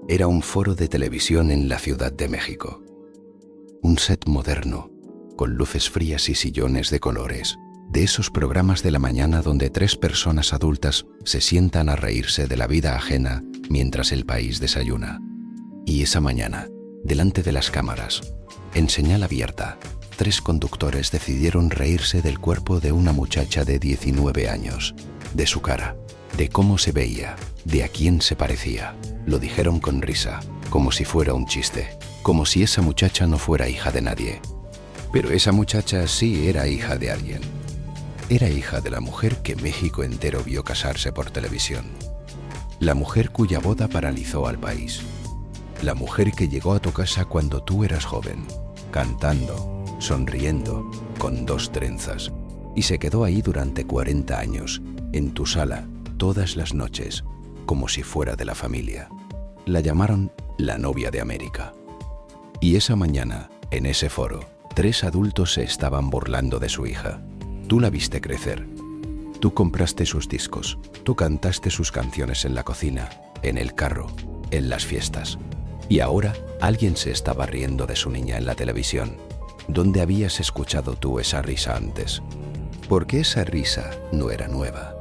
Era un foro de televisión en la Ciudad de México. Un set moderno, con luces frías y sillones de colores, de esos programas de la mañana donde 3 personas adultas se sientan a reírse de la vida ajena mientras el país desayuna. Y esa mañana, delante de las cámaras, en señal abierta, 3 conductores decidieron reírse del cuerpo de una muchacha de 19 años, de su cara, de cómo se veía, de a quién se parecía. Lo dijeron con risa, como si fuera un chiste, como si esa muchacha no fuera hija de nadie. Pero esa muchacha sí era hija de alguien. Era hija de la mujer que México entero vio casarse por televisión. La mujer cuya boda paralizó al país. La mujer que llegó a tu casa cuando tú eras joven, cantando, sonriendo, con 2 trenzas, y se quedó ahí durante 40 años, en tu sala, todas las noches, como si fuera de la familia. La llamaron la novia de América. Y esa mañana, en ese foro, 3 adultos se estaban burlando de su hija. Tú la viste crecer. Tú compraste sus discos. Tú cantaste sus canciones en la cocina, en el carro, en las fiestas. Y ahora alguien se estaba riendo de su niña en la televisión. ¿Dónde habías escuchado tú esa risa antes? Porque esa risa no era nueva.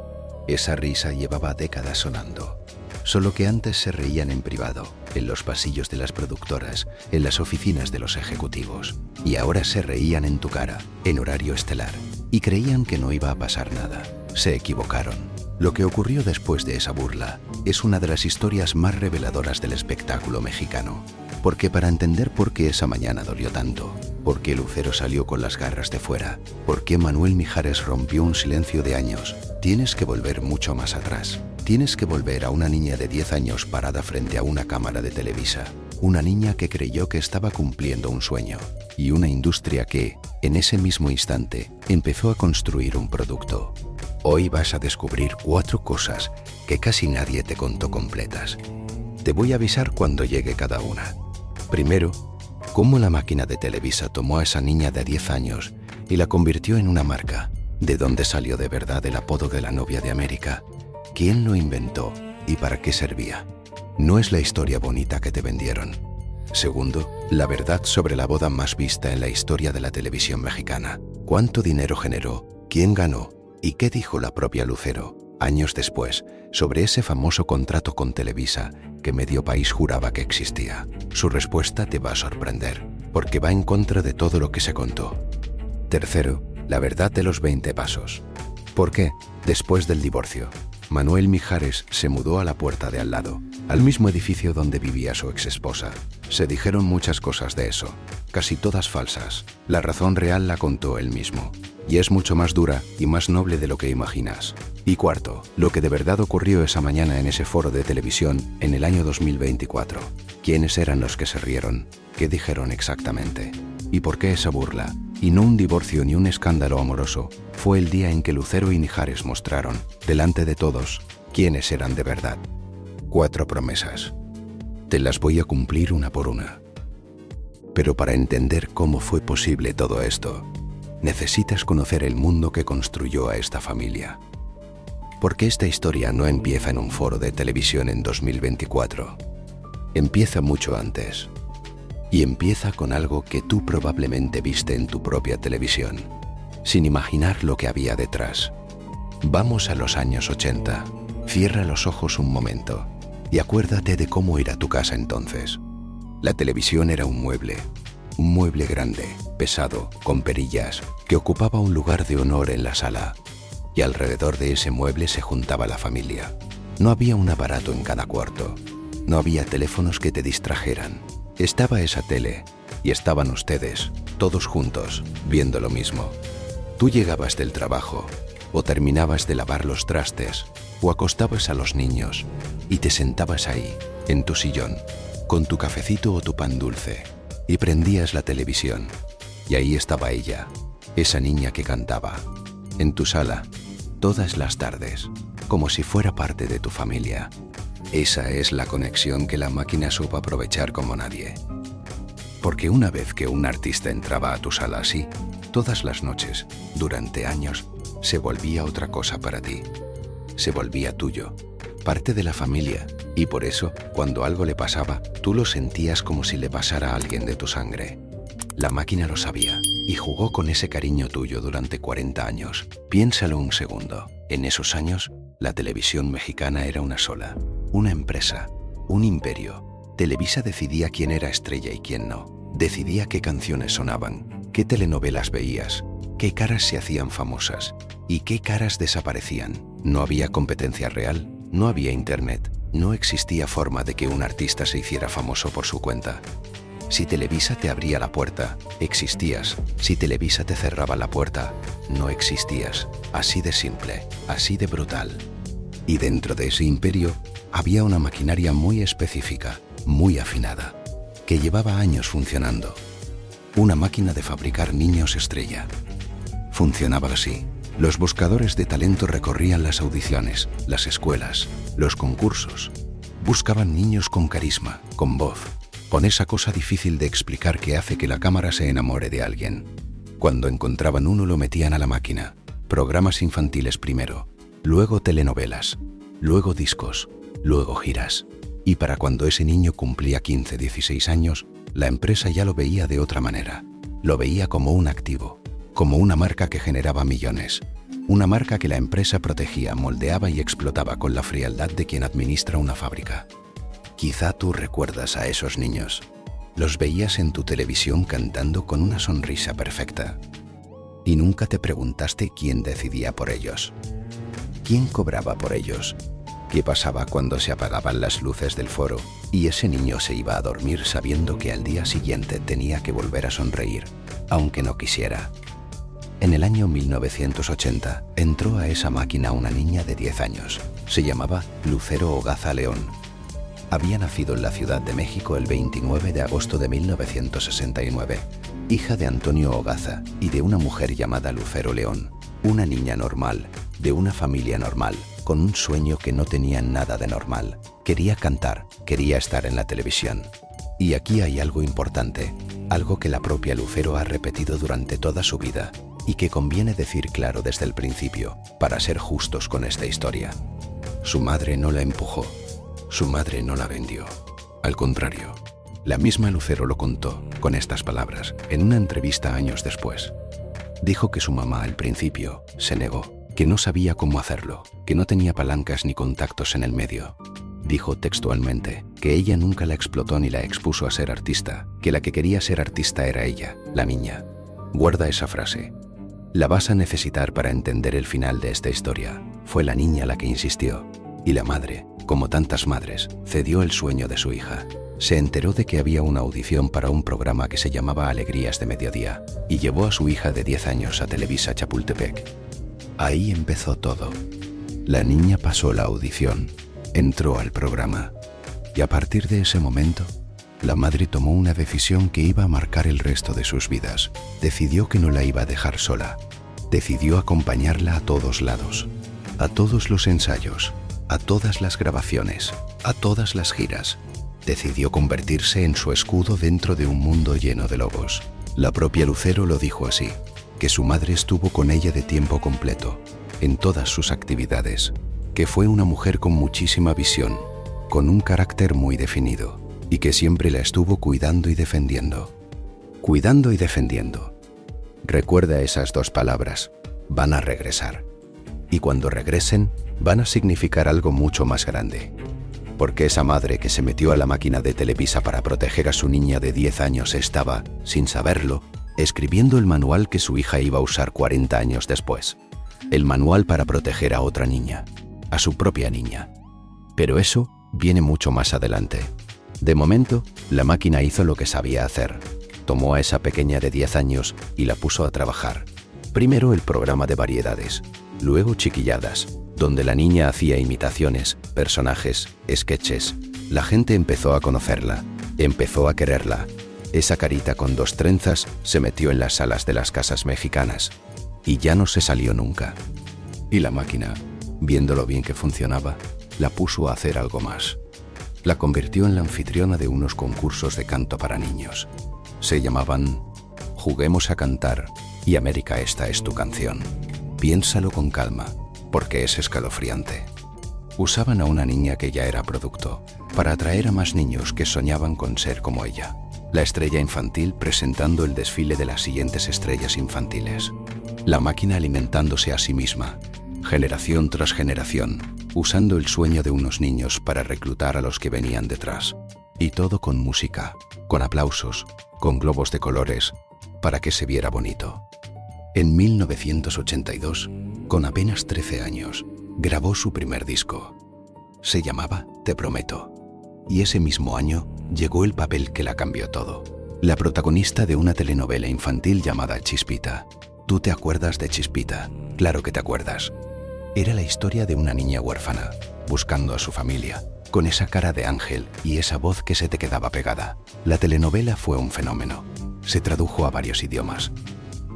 Esa risa llevaba décadas sonando. Solo que antes se reían en privado, en los pasillos de las productoras, en las oficinas de los ejecutivos. Y ahora se reían en tu cara, en horario estelar. Y creían que no iba a pasar nada. Se equivocaron. Lo que ocurrió después de esa burla es una de las historias más reveladoras del espectáculo mexicano. Porque para entender por qué esa mañana dolió tanto, por qué Lucero salió con las garras de fuera, por qué Manuel Mijares rompió un silencio de años, tienes que volver mucho más atrás. Tienes que volver a una niña de 10 años parada frente a una cámara de Televisa. Una niña que creyó que estaba cumpliendo un sueño. Y una industria que, en ese mismo instante, empezó a construir un producto. Hoy vas a descubrir 4 cosas que casi nadie te contó completas. Te voy a avisar cuando llegue cada una. Primero, cómo la máquina de Televisa tomó a esa niña de 10 años y la convirtió en una marca. ¿De dónde salió de verdad el apodo de la novia de América? ¿Quién lo inventó y para qué servía? No es la historia bonita que te vendieron. Segundo, la verdad sobre la boda más vista en la historia de la televisión mexicana. ¿Cuánto dinero generó? ¿Quién ganó? ¿Y qué dijo la propia Lucero, años después, sobre ese famoso contrato con Televisa que medio país juraba que existía? Su respuesta te va a sorprender, porque va en contra de todo lo que se contó. Tercero, la verdad de los 20 pasos. ¿Por qué? Después del divorcio, Manuel Mijares se mudó a la puerta de al lado, al mismo edificio donde vivía su exesposa. Se dijeron muchas cosas de eso, casi todas falsas. La razón real la contó él mismo, y es mucho más dura y más noble de lo que imaginas. Y cuarto, lo que de verdad ocurrió esa mañana en ese foro de televisión en el año 2024. ¿Quiénes eran los que se rieron? ¿Qué dijeron exactamente? ¿Y por qué esa burla? Y no un divorcio ni un escándalo amoroso, fue el día en que Lucero y Mijares mostraron, delante de todos, quiénes eran de verdad. 4 promesas. Te las voy a cumplir una por una. Pero para entender cómo fue posible todo esto, necesitas conocer el mundo que construyó a esta familia. Porque esta historia no empieza en un foro de televisión en 2024. Empieza mucho antes. Y empieza con algo que tú probablemente viste en tu propia televisión, sin imaginar lo que había detrás. Vamos a los años 80. Cierra los ojos un momento y acuérdate de cómo era tu casa entonces. La televisión era un mueble grande, pesado, con perillas, que ocupaba un lugar de honor en la sala. Y alrededor de ese mueble se juntaba la familia. No había un aparato en cada cuarto. No había teléfonos que te distrajeran. Estaba esa tele y estaban ustedes, todos juntos, viendo lo mismo. Tú llegabas del trabajo, o terminabas de lavar los trastes, o acostabas a los niños, y te sentabas ahí, en tu sillón, con tu cafecito o tu pan dulce, y prendías la televisión, y ahí estaba ella, esa niña que cantaba, en tu sala, todas las tardes, como si fuera parte de tu familia. Esa es la conexión que la máquina supo aprovechar como nadie. Porque una vez que un artista entraba a tu sala así, todas las noches, durante años, se volvía otra cosa para ti. Se volvía tuyo, parte de la familia, Y por eso, cuando algo le pasaba, tú lo sentías como si le pasara a alguien de tu sangre. La máquina lo sabía y jugó con ese cariño tuyo durante 40 años. Piénsalo un segundo. En esos años, la televisión mexicana era una sola, una empresa, un imperio. Televisa decidía quién era estrella y quién no. Decidía qué canciones sonaban, qué telenovelas veías, qué caras se hacían famosas y qué caras desaparecían. No había competencia real, no había internet, no existía forma de que un artista se hiciera famoso por su cuenta. Si Televisa te abría la puerta, existías. Si Televisa te cerraba la puerta, no existías. Así de simple, así de brutal. Y dentro de ese imperio había una maquinaria muy específica, muy afinada, que llevaba años funcionando. Una máquina de fabricar niños estrella. Funcionaba así. Los buscadores de talento recorrían las audiciones, las escuelas, los concursos. Buscaban niños con carisma, con voz, con esa cosa difícil de explicar que hace que la cámara se enamore de alguien. Cuando encontraban uno lo metían a la máquina. Programas infantiles primero, luego telenovelas, luego discos, luego giras. Y para cuando ese niño cumplía 15, 16 años, la empresa ya lo veía de otra manera. Lo veía como un activo, como una marca que generaba millones. Una marca que la empresa protegía, moldeaba y explotaba con la frialdad de quien administra una fábrica. Quizá tú recuerdas a esos niños. Los veías en tu televisión cantando con una sonrisa perfecta. Y nunca te preguntaste quién decidía por ellos. ¿Quién cobraba por ellos? ¿Qué pasaba cuando se apagaban las luces del foro y ese niño se iba a dormir sabiendo que al día siguiente tenía que volver a sonreír, aunque no quisiera? En el año 1980 entró a esa máquina una niña de 10 años. Se llamaba Lucero Ogaza León. Había nacido en la Ciudad de México el 29 de agosto de 1969, hija de Antonio Ogaza y de una mujer llamada Lucero León. Una niña normal, de una familia normal, con un sueño que no tenía nada de normal. Quería cantar, quería estar en la televisión. Y aquí hay algo importante, algo que la propia Lucero ha repetido durante toda su vida y que conviene decir claro desde el principio, para ser justos con esta historia. Su madre no la empujó, su madre no la vendió. Al contrario, la misma Lucero lo contó con estas palabras en una entrevista años después. Dijo que su mamá al principio se negó, que no sabía cómo hacerlo, que no tenía palancas ni contactos en el medio. Dijo textualmente que ella nunca la explotó ni la expuso a ser artista, que la que quería ser artista era ella, la niña. Guarda esa frase. La vas a necesitar para entender el final de esta historia. Fue la niña la que insistió, y la madre, como tantas madres, cedió el sueño de su hija. Se enteró de que había una audición para un programa que se llamaba Alegrías de Mediodía y llevó a su hija de 10 años a Televisa Chapultepec. Ahí empezó todo. La niña pasó la audición, entró al programa y a partir de ese momento, la madre tomó una decisión que iba a marcar el resto de sus vidas. Decidió que no la iba a dejar sola. Decidió acompañarla a todos lados, a todos los ensayos, a todas las grabaciones, a todas las giras. Decidió convertirse en su escudo dentro de un mundo lleno de lobos. La propia Lucero lo dijo así, que su madre estuvo con ella de tiempo completo, en todas sus actividades, que fue una mujer con muchísima visión, con un carácter muy definido, y que siempre la estuvo cuidando y defendiendo. Cuidando y defendiendo. Recuerda esas dos palabras, van a regresar. Y cuando regresen, van a significar algo mucho más grande. Porque esa madre que se metió a la máquina de Televisa para proteger a su niña de 10 años estaba, sin saberlo, escribiendo el manual que su hija iba a usar 40 años después. El manual para proteger a otra niña, a su propia niña. Pero eso viene mucho más adelante. De momento, la máquina hizo lo que sabía hacer. Tomó a esa pequeña de 10 años y la puso a trabajar. Primero el programa de variedades, luego Chiquilladas, donde la niña hacía imitaciones, personajes, sketches. La gente empezó a conocerla, empezó a quererla. Esa carita con 2 trenzas se metió en las salas de las casas mexicanas y ya no se salió nunca. Y la máquina, viendo lo bien que funcionaba, la puso a hacer algo más. La convirtió en la anfitriona de unos concursos de canto para niños. Se llamaban Juguemos a cantar y América, esta es tu canción. Piénsalo con calma, porque es escalofriante. Usaban a una niña que ya era producto, para atraer a más niños que soñaban con ser como ella. La estrella infantil presentando el desfile de las siguientes estrellas infantiles. La máquina alimentándose a sí misma, generación tras generación, usando el sueño de unos niños para reclutar a los que venían detrás. Y todo con música, con aplausos, con globos de colores, para que se viera bonito. En 1982, con apenas 13 años, grabó su primer disco. Se llamaba Te Prometo. Y ese mismo año llegó el papel que la cambió todo. La protagonista de una telenovela infantil llamada Chispita. ¿Tú te acuerdas de Chispita? Claro que te acuerdas. Era la historia de una niña huérfana, buscando a su familia, con esa cara de ángel y esa voz que se te quedaba pegada. La telenovela fue un fenómeno. Se tradujo a varios idiomas.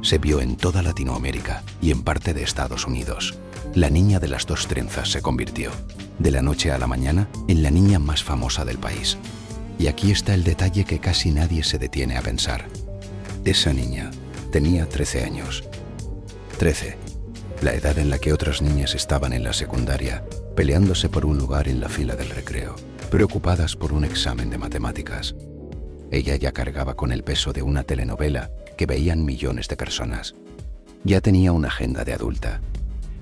Se vio en toda Latinoamérica y en parte de Estados Unidos. La niña de las dos trenzas se convirtió, de la noche a la mañana, en la niña más famosa del país. Y aquí está el detalle que casi nadie se detiene a pensar. Esa niña tenía 13 años. 13, la edad en la que otras niñas estaban en la secundaria, peleándose por un lugar en la fila del recreo, preocupadas por un examen de matemáticas. Ella ya cargaba con el peso de una telenovela que veían millones de personas. Ya tenía una agenda de adulta.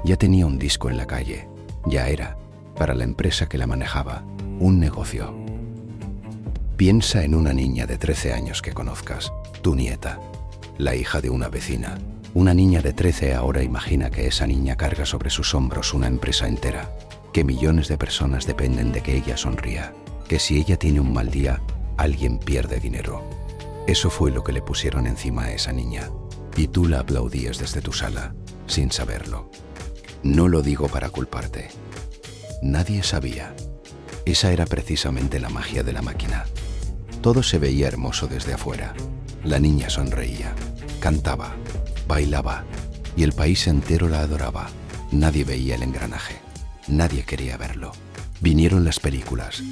Ya tenía un disco en la calle. Ya era, para la empresa que la manejaba, un negocio. Piensa en una niña de 13 años que conozcas, tu nieta, la hija de una vecina. Una niña de 13 ahora imagina que esa niña carga sobre sus hombros una empresa entera, que millones de personas dependen de que ella sonría, que si ella tiene un mal día, alguien pierde dinero. Eso fue lo que le pusieron encima a esa niña, y tú la aplaudías desde tu sala, sin saberlo. No lo digo para culparte. Nadie sabía. Esa era precisamente la magia de la máquina. Todo se veía hermoso desde afuera. La niña sonreía, cantaba, bailaba, y el país entero la adoraba. Nadie veía el engranaje. Nadie quería verlo. Vinieron las películas.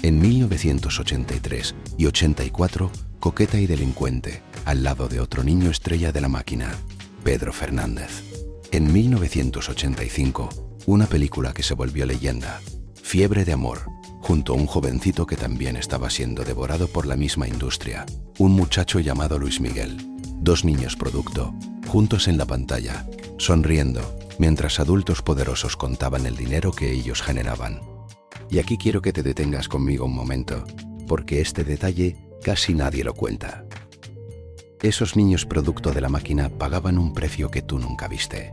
En 1983 y 84, Coqueta y delincuente, al lado de otro niño estrella de la máquina, Pedro Fernández. En 1985, una película que se volvió leyenda, Fiebre de amor, junto a un jovencito que también estaba siendo devorado por la misma industria, un muchacho llamado Luis Miguel. Dos niños producto, juntos en la pantalla, sonriendo, mientras adultos poderosos contaban el dinero que ellos generaban. Y aquí quiero que te detengas conmigo un momento, porque este detalle casi nadie lo cuenta. Esos niños producto de la máquina pagaban un precio que tú nunca viste.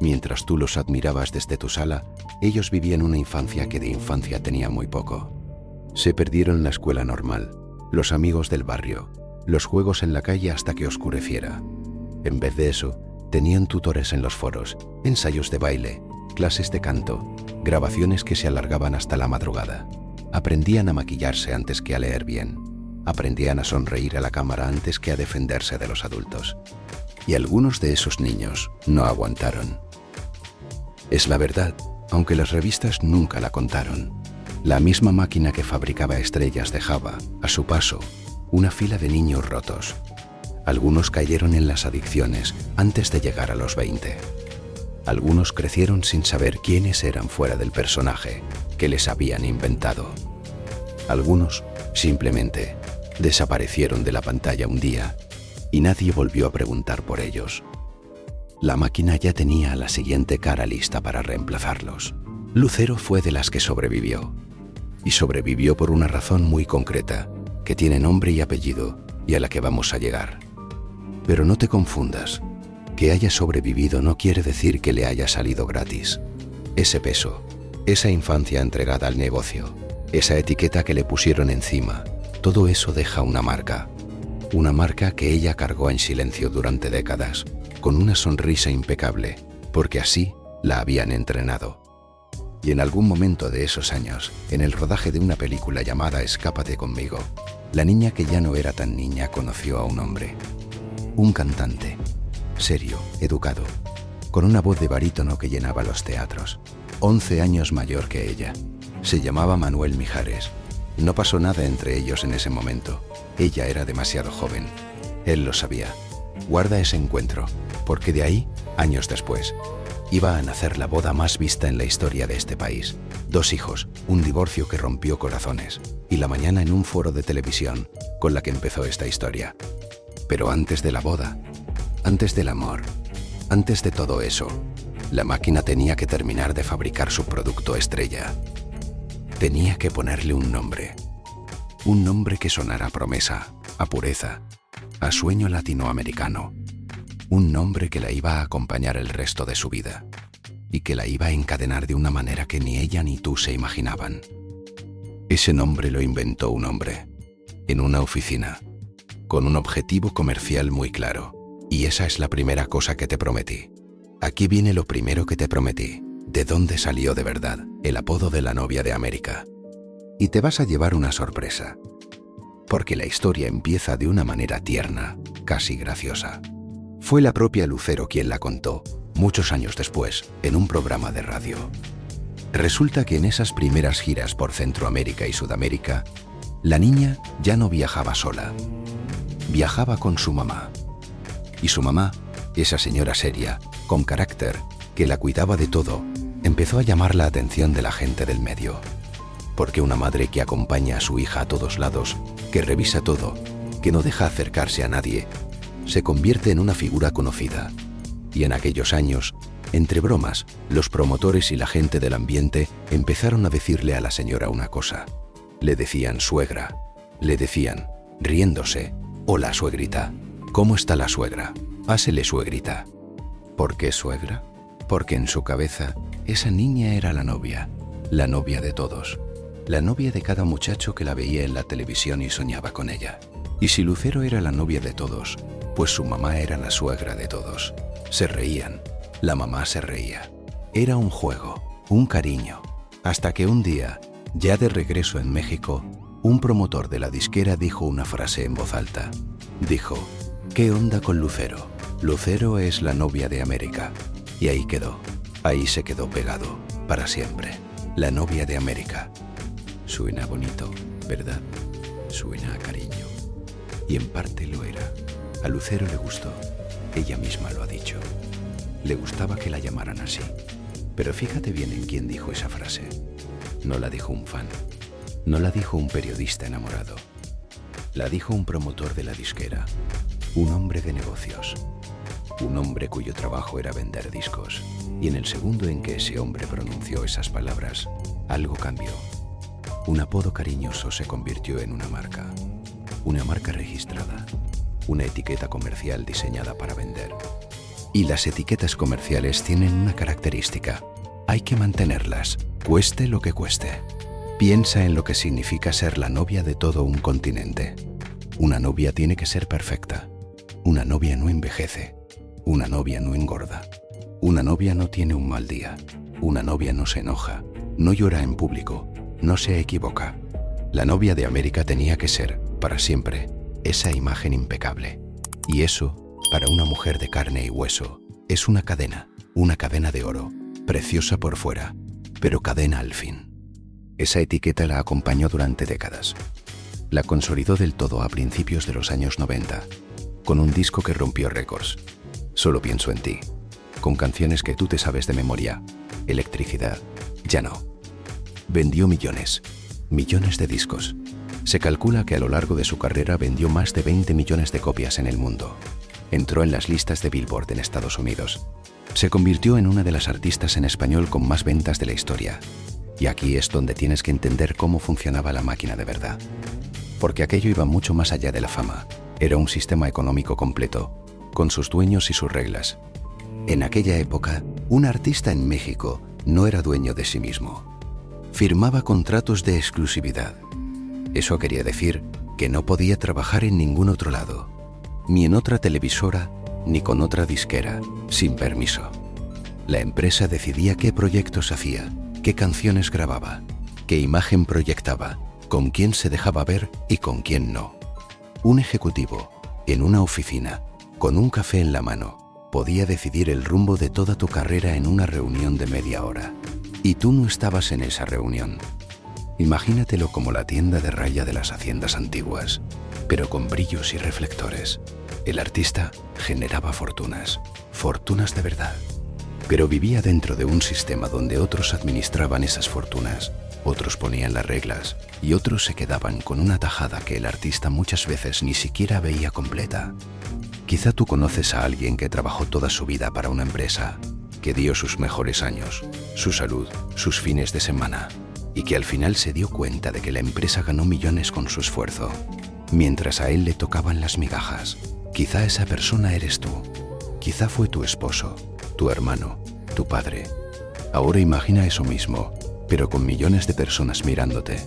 Mientras tú los admirabas desde tu sala, ellos vivían una infancia que de infancia tenía muy poco. Se perdieron la escuela normal, los amigos del barrio, los juegos en la calle hasta que oscureciera. En vez de eso, tenían tutores en los foros, ensayos de baile, clases de canto, grabaciones que se alargaban hasta la madrugada. Aprendían a maquillarse antes que a leer bien. Aprendían a sonreír a la cámara antes que a defenderse de los adultos. Y algunos de esos niños no aguantaron. Es la verdad, aunque las revistas nunca la contaron. La misma máquina que fabricaba estrellas dejaba, a su paso, una fila de niños rotos. Algunos cayeron en las adicciones antes de llegar a los 20. Algunos crecieron sin saber quiénes eran fuera del personaje que les habían inventado. Algunos, simplemente, desaparecieron de la pantalla un día y nadie volvió a preguntar por ellos. La máquina ya tenía a la siguiente cara lista para reemplazarlos. Lucero fue de las que sobrevivió. Y sobrevivió por una razón muy concreta, que tiene nombre y apellido y a la que vamos a llegar. Pero no te confundas. Que haya sobrevivido no quiere decir que le haya salido gratis. Ese peso, esa infancia entregada al negocio, esa etiqueta que le pusieron encima, todo eso deja una marca. Una marca que ella cargó en silencio durante décadas, con una sonrisa impecable, porque así la habían entrenado. Y en algún momento de esos años, en el rodaje de una película llamada Escápate conmigo, la niña que ya no era tan niña conoció a un hombre. Un cantante, serio, educado, con una voz de barítono que llenaba los teatros. 11 años mayor que ella. Se llamaba Manuel Mijares. No pasó nada entre ellos en ese momento. Ella era demasiado joven. Él lo sabía. Guarda ese encuentro, porque de ahí, años después, Iba a nacer la boda más vista en la historia de este país. 2 hijos, un divorcio que rompió corazones y la mañana en un foro de televisión con la que empezó esta historia. Pero antes de la boda, antes del amor, antes de todo eso, la máquina tenía que terminar de fabricar su producto estrella. Tenía que ponerle un nombre que sonara a promesa, a pureza, a sueño latinoamericano. Un nombre que la iba a acompañar el resto de su vida y que la iba a encadenar de una manera que ni ella ni tú se imaginaban. Ese nombre lo inventó un hombre, en una oficina, con un objetivo comercial muy claro. Y esa es la primera cosa que te prometí. Aquí viene lo primero que te prometí. ¿De dónde salió de verdad el apodo de la novia de América? Y te vas a llevar una sorpresa, porque la historia empieza de una manera tierna, casi graciosa. Fue la propia Lucero quien la contó, muchos años después, en un programa de radio. Resulta que en esas primeras giras por Centroamérica y Sudamérica, la niña ya no viajaba sola. Viajaba con su mamá. Y su mamá, esa señora seria, con carácter, que la cuidaba de todo, empezó a llamar la atención de la gente del medio. Porque una madre que acompaña a su hija a todos lados, que revisa todo, que no deja acercarse a nadie, se convierte en una figura conocida. Y en aquellos años, entre bromas, los promotores y la gente del ambiente empezaron a decirle a la señora una cosa. Le decían suegra, le decían, riéndose, hola suegrita, ¿cómo está la suegra? Pásele suegrita. ¿Por qué suegra? Porque en su cabeza esa niña era la novia de todos, la novia de cada muchacho que la veía en la televisión y soñaba con ella. Y si Lucero era la novia de todos, pues su mamá era la suegra de todos. Se reían, la mamá se reía. Era un juego, un cariño, hasta que un día, ya de regreso en México, un promotor de la disquera dijo una frase en voz alta. Dijo, ¿qué onda con Lucero? Lucero es la novia de América. Y ahí quedó, ahí se quedó pegado, para siempre. La novia de América. Suena bonito, ¿verdad? Suena a cariño. Y en parte lo era. A Lucero le gustó, ella misma lo ha dicho. Le gustaba que la llamaran así. Pero fíjate bien en quién dijo esa frase. No la dijo un fan, no la dijo un periodista enamorado. La dijo un promotor de la disquera, un hombre de negocios, un hombre cuyo trabajo era vender discos. Y en el segundo en que ese hombre pronunció esas palabras, algo cambió. Un apodo cariñoso se convirtió en una marca registrada, una etiqueta comercial diseñada para vender. Y las etiquetas comerciales tienen una característica: hay que mantenerlas, cueste lo que cueste. Piensa en lo que significa ser la novia de todo un continente. Una novia tiene que ser perfecta. Una novia no envejece. Una novia no engorda. Una novia no tiene un mal día. Una novia no se enoja, no llora en público, no se equivoca. La novia de América tenía que ser, para siempre, esa imagen impecable. Y eso, para una mujer de carne y hueso, es una cadena de oro, preciosa por fuera, pero cadena al fin. Esa etiqueta la acompañó durante décadas. La consolidó del todo a principios de los años 90, con un disco que rompió récords. Solo pienso en ti, con canciones que tú te sabes de memoria. Electricidad, ya no. Vendió millones de discos. Se calcula que a lo largo de su carrera vendió más de 20 millones de copias en el mundo. Entró en las listas de Billboard en Estados Unidos. Se convirtió en una de las artistas en español con más ventas de la historia. Y aquí es donde tienes que entender cómo funcionaba la máquina de verdad. Porque aquello iba mucho más allá de la fama. Era un sistema económico completo, con sus dueños y sus reglas. En aquella época, un artista en México no era dueño de sí mismo. Firmaba contratos de exclusividad. Eso quería decir que no podía trabajar en ningún otro lado, ni en otra televisora, ni con otra disquera, sin permiso. La empresa decidía qué proyectos hacía, qué canciones grababa, qué imagen proyectaba, con quién se dejaba ver y con quién no. Un ejecutivo, en una oficina, con un café en la mano, podía decidir el rumbo de toda tu carrera en una reunión de media hora. Y tú no estabas en esa reunión. Imagínatelo como la tienda de raya de las haciendas antiguas, pero con brillos y reflectores. El artista generaba fortunas de verdad. Pero vivía dentro de un sistema donde otros administraban esas fortunas, otros ponían las reglas y otros se quedaban con una tajada que el artista muchas veces ni siquiera veía completa. Quizá tú conoces a alguien que trabajó toda su vida para una empresa, que dio sus mejores años, su salud, sus fines de semana, y que al final se dio cuenta de que la empresa ganó millones con su esfuerzo, mientras a él le tocaban las migajas. Quizá esa persona eres tú, quizá fue tu esposo, tu hermano, tu padre. Ahora imagina eso mismo, pero con millones de personas mirándote,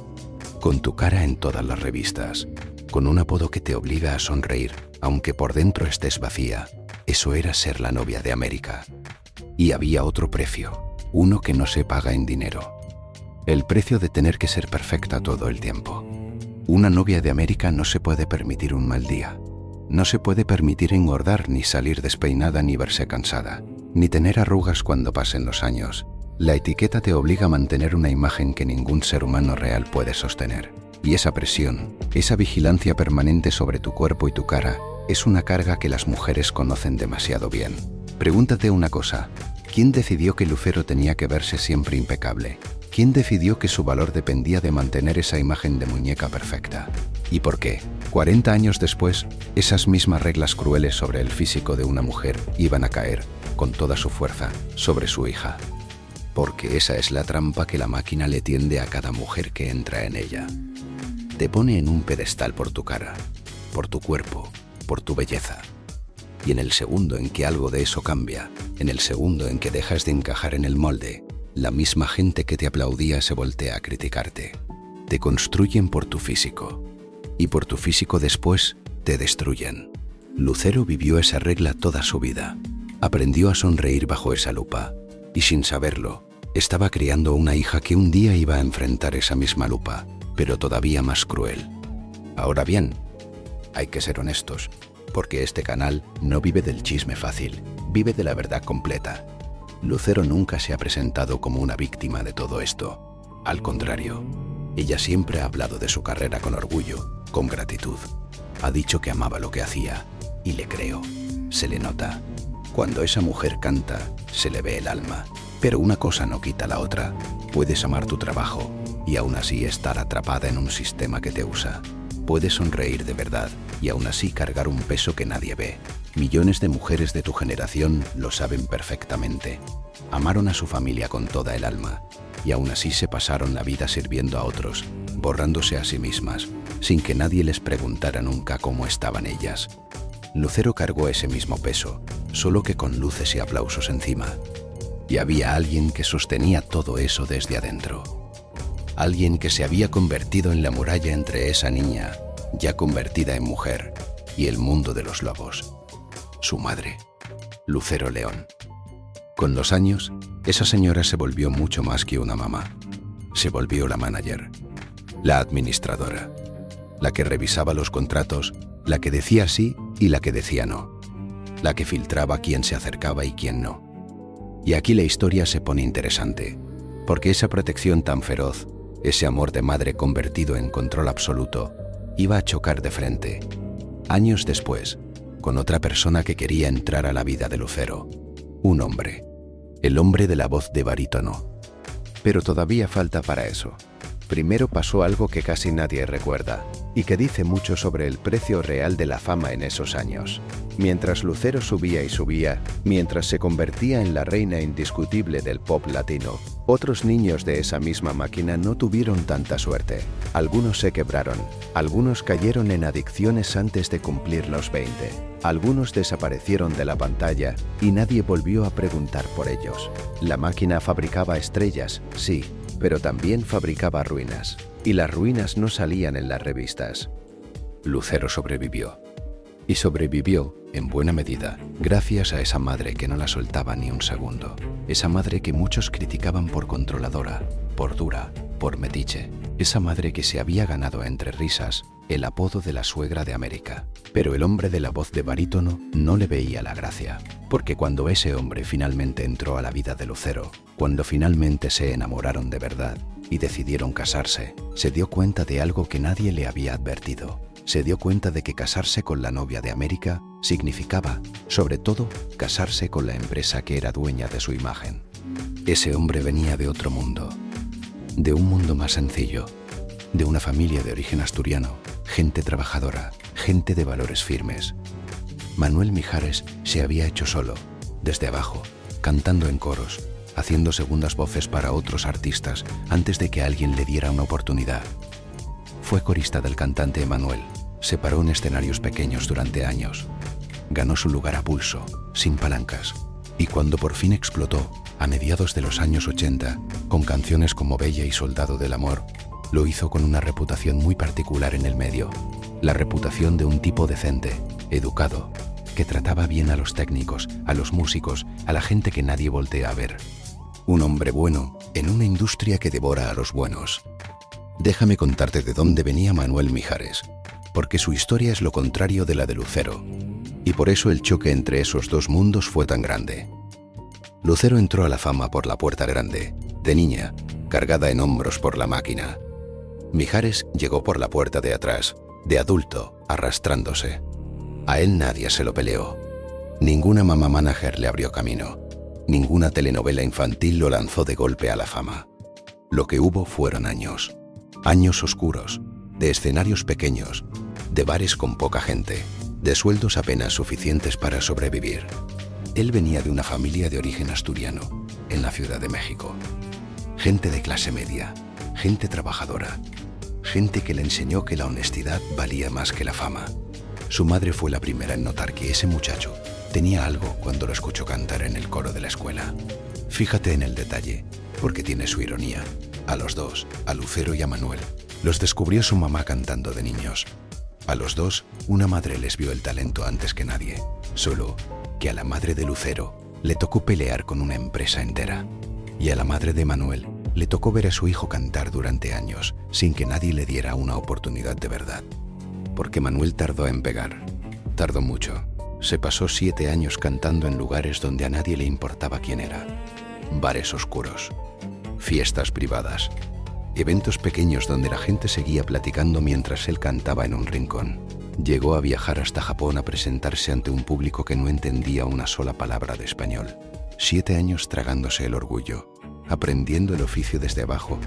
con tu cara en todas las revistas, con un apodo que te obliga a sonreír, aunque por dentro estés vacía. Eso era ser la novia de América. Y había otro precio, uno que no se paga en dinero. El precio de tener que ser perfecta todo el tiempo. Una novia de América no se puede permitir un mal día. No se puede permitir engordar, ni salir despeinada, ni verse cansada, ni tener arrugas cuando pasen los años. La etiqueta te obliga a mantener una imagen que ningún ser humano real puede sostener. Y esa presión, esa vigilancia permanente sobre tu cuerpo y tu cara, es una carga que las mujeres conocen demasiado bien. Pregúntate una cosa: ¿quién decidió que Lucero tenía que verse siempre impecable? ¿Quién decidió que su valor dependía de mantener esa imagen de muñeca perfecta? ¿Y por qué, 40 años después, esas mismas reglas crueles sobre el físico de una mujer iban a caer, con toda su fuerza, sobre su hija? Porque esa es la trampa que la máquina le tiende a cada mujer que entra en ella. Te pone en un pedestal por tu cara, por tu cuerpo, por tu belleza. Y en el segundo en que algo de eso cambia, en el segundo en que dejas de encajar en el molde, la misma gente que te aplaudía se voltea a criticarte. Te construyen por tu físico. Y por tu físico después te destruyen. Lucero vivió esa regla toda su vida. Aprendió a sonreír bajo esa lupa. Y sin saberlo, estaba criando una hija que un día iba a enfrentar esa misma lupa, pero todavía más cruel. Ahora bien, hay que ser honestos, porque este canal no vive del chisme fácil, vive de la verdad completa. Lucero nunca se ha presentado como una víctima de todo esto. Al contrario, ella siempre ha hablado de su carrera con orgullo, con gratitud. Ha dicho que amaba lo que hacía, y le creo. Se le nota. Cuando esa mujer canta, se le ve el alma. Pero una cosa no quita la otra. Puedes amar tu trabajo y aún así estar atrapada en un sistema que te usa. Puedes sonreír de verdad y aún así cargar un peso que nadie ve. Millones de mujeres de tu generación lo saben perfectamente. Amaron a su familia con toda el alma y aún así se pasaron la vida sirviendo a otros, borrándose a sí mismas, sin que nadie les preguntara nunca cómo estaban ellas. Lucero cargó ese mismo peso, solo que con luces y aplausos encima. Y había alguien que sostenía todo eso desde adentro. Alguien que se había convertido en la muralla entre esa niña, ya convertida en mujer, y el mundo de los lobos. Su madre, Lucero León. Con los años, esa señora se volvió mucho más que una mamá. Se volvió la manager, la administradora, la que revisaba los contratos, la que decía sí y la que decía no, la que filtraba quién se acercaba y quién no. Y aquí la historia se pone interesante, porque esa protección tan feroz, ese amor de madre convertido en control absoluto, iba a chocar de frente, años después, con otra persona que quería entrar a la vida de Lucero. Un hombre, el hombre de la voz de barítono. Pero todavía falta para eso. Primero pasó algo que casi nadie recuerda, y que dice mucho sobre el precio real de la fama en esos años. Mientras Lucero subía y subía, mientras se convertía en la reina indiscutible del pop latino, otros niños de esa misma máquina no tuvieron tanta suerte. Algunos se quebraron, algunos cayeron en adicciones antes de cumplir los 20, algunos desaparecieron de la pantalla y nadie volvió a preguntar por ellos. La máquina fabricaba estrellas, sí, pero también fabricaba ruinas, y las ruinas no salían en las revistas. Lucero sobrevivió. Y sobrevivió, en buena medida, gracias a esa madre que no la soltaba ni un segundo. Esa madre que muchos criticaban por controladora, por dura, por metiche. Esa madre que se había ganado entre risas el apodo de la suegra de América. Pero el hombre de la voz de barítono no le veía la gracia. Porque cuando ese hombre finalmente entró a la vida de Lucero, cuando finalmente se enamoraron de verdad y decidieron casarse, se dio cuenta de algo que nadie le había advertido. se dio cuenta de que casarse con la novia de América significaba, sobre todo, casarse con la empresa que era dueña de su imagen. Ese hombre venía de otro mundo, de un mundo más sencillo, de una familia de origen asturiano, gente trabajadora, gente de valores firmes. Manuel Mijares se había hecho solo, desde abajo, cantando en coros, haciendo segundas voces para otros artistas antes de que alguien le diera una oportunidad. Fue corista del cantante Emanuel, se paró en escenarios pequeños durante años. Ganó su lugar a pulso, sin palancas, y cuando por fin explotó, a mediados de los años 80, con canciones como Bella y Soldado del Amor, lo hizo con una reputación muy particular en el medio, la reputación de un tipo decente, educado, que trataba bien a los técnicos, a los músicos, a la gente que nadie voltea a ver. Un hombre bueno en una industria que devora a los buenos. Déjame contarte de dónde venía Manuel Mijares, porque su historia es lo contrario de la de Lucero, y por eso el choque entre esos dos mundos fue tan grande. Lucero entró a la fama por la puerta grande, de niña, cargada en hombros por la máquina. Mijares llegó por la puerta de atrás, de adulto, arrastrándose. A él nadie se lo peleó. Ninguna mamá manager le abrió camino. Ninguna telenovela infantil lo lanzó de golpe a la fama. Lo que hubo fueron años. Años oscuros, de escenarios pequeños, de bares con poca gente, de sueldos apenas suficientes para sobrevivir. Él venía de una familia de origen asturiano, en la Ciudad de México. Gente de clase media, gente trabajadora, gente que le enseñó que la honestidad valía más que la fama. Su madre fue la primera en notar que ese muchacho tenía algo cuando lo escuchó cantar en el coro de la escuela. Fíjate en el detalle, porque tiene su ironía. A los dos, a Lucero y a Manuel, los descubrió su mamá cantando de niños. A los dos, una madre les vio el talento antes que nadie, solo que a la madre de Lucero le tocó pelear con una empresa entera. Y a la madre de Manuel le tocó ver a su hijo cantar durante años sin que nadie le diera una oportunidad de verdad. Porque Manuel tardó en pegar. Tardó mucho. Se pasó 7 años cantando en lugares donde a nadie le importaba quién era. Bares oscuros, fiestas privadas, eventos pequeños donde la gente seguía platicando mientras él cantaba en un rincón. Llegó a viajar hasta Japón a presentarse ante un público que no entendía una sola palabra de español. 7 años tragándose el orgullo, aprendiendo el oficio desde abajo,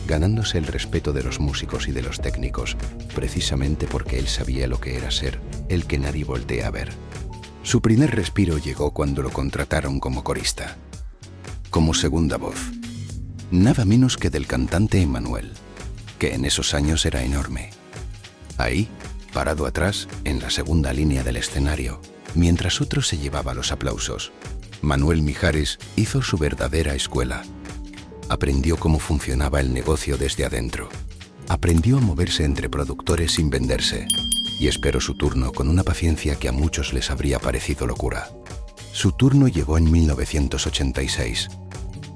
ganándose el respeto de los músicos y de los técnicos, precisamente porque él sabía lo que era ser el que nadie voltea a ver. Su primer respiro llegó cuando lo contrataron como corista, como segunda voz, nada menos que del cantante Emanuel, que en esos años era enorme. Ahí, parado atrás, en la segunda línea del escenario, mientras otro se llevaba los aplausos, Manuel Mijares hizo su verdadera escuela. Aprendió cómo funcionaba el negocio desde adentro. Aprendió a moverse entre productores sin venderse. Y esperó su turno con una paciencia que a muchos les habría parecido locura. Su turno llegó en 1986.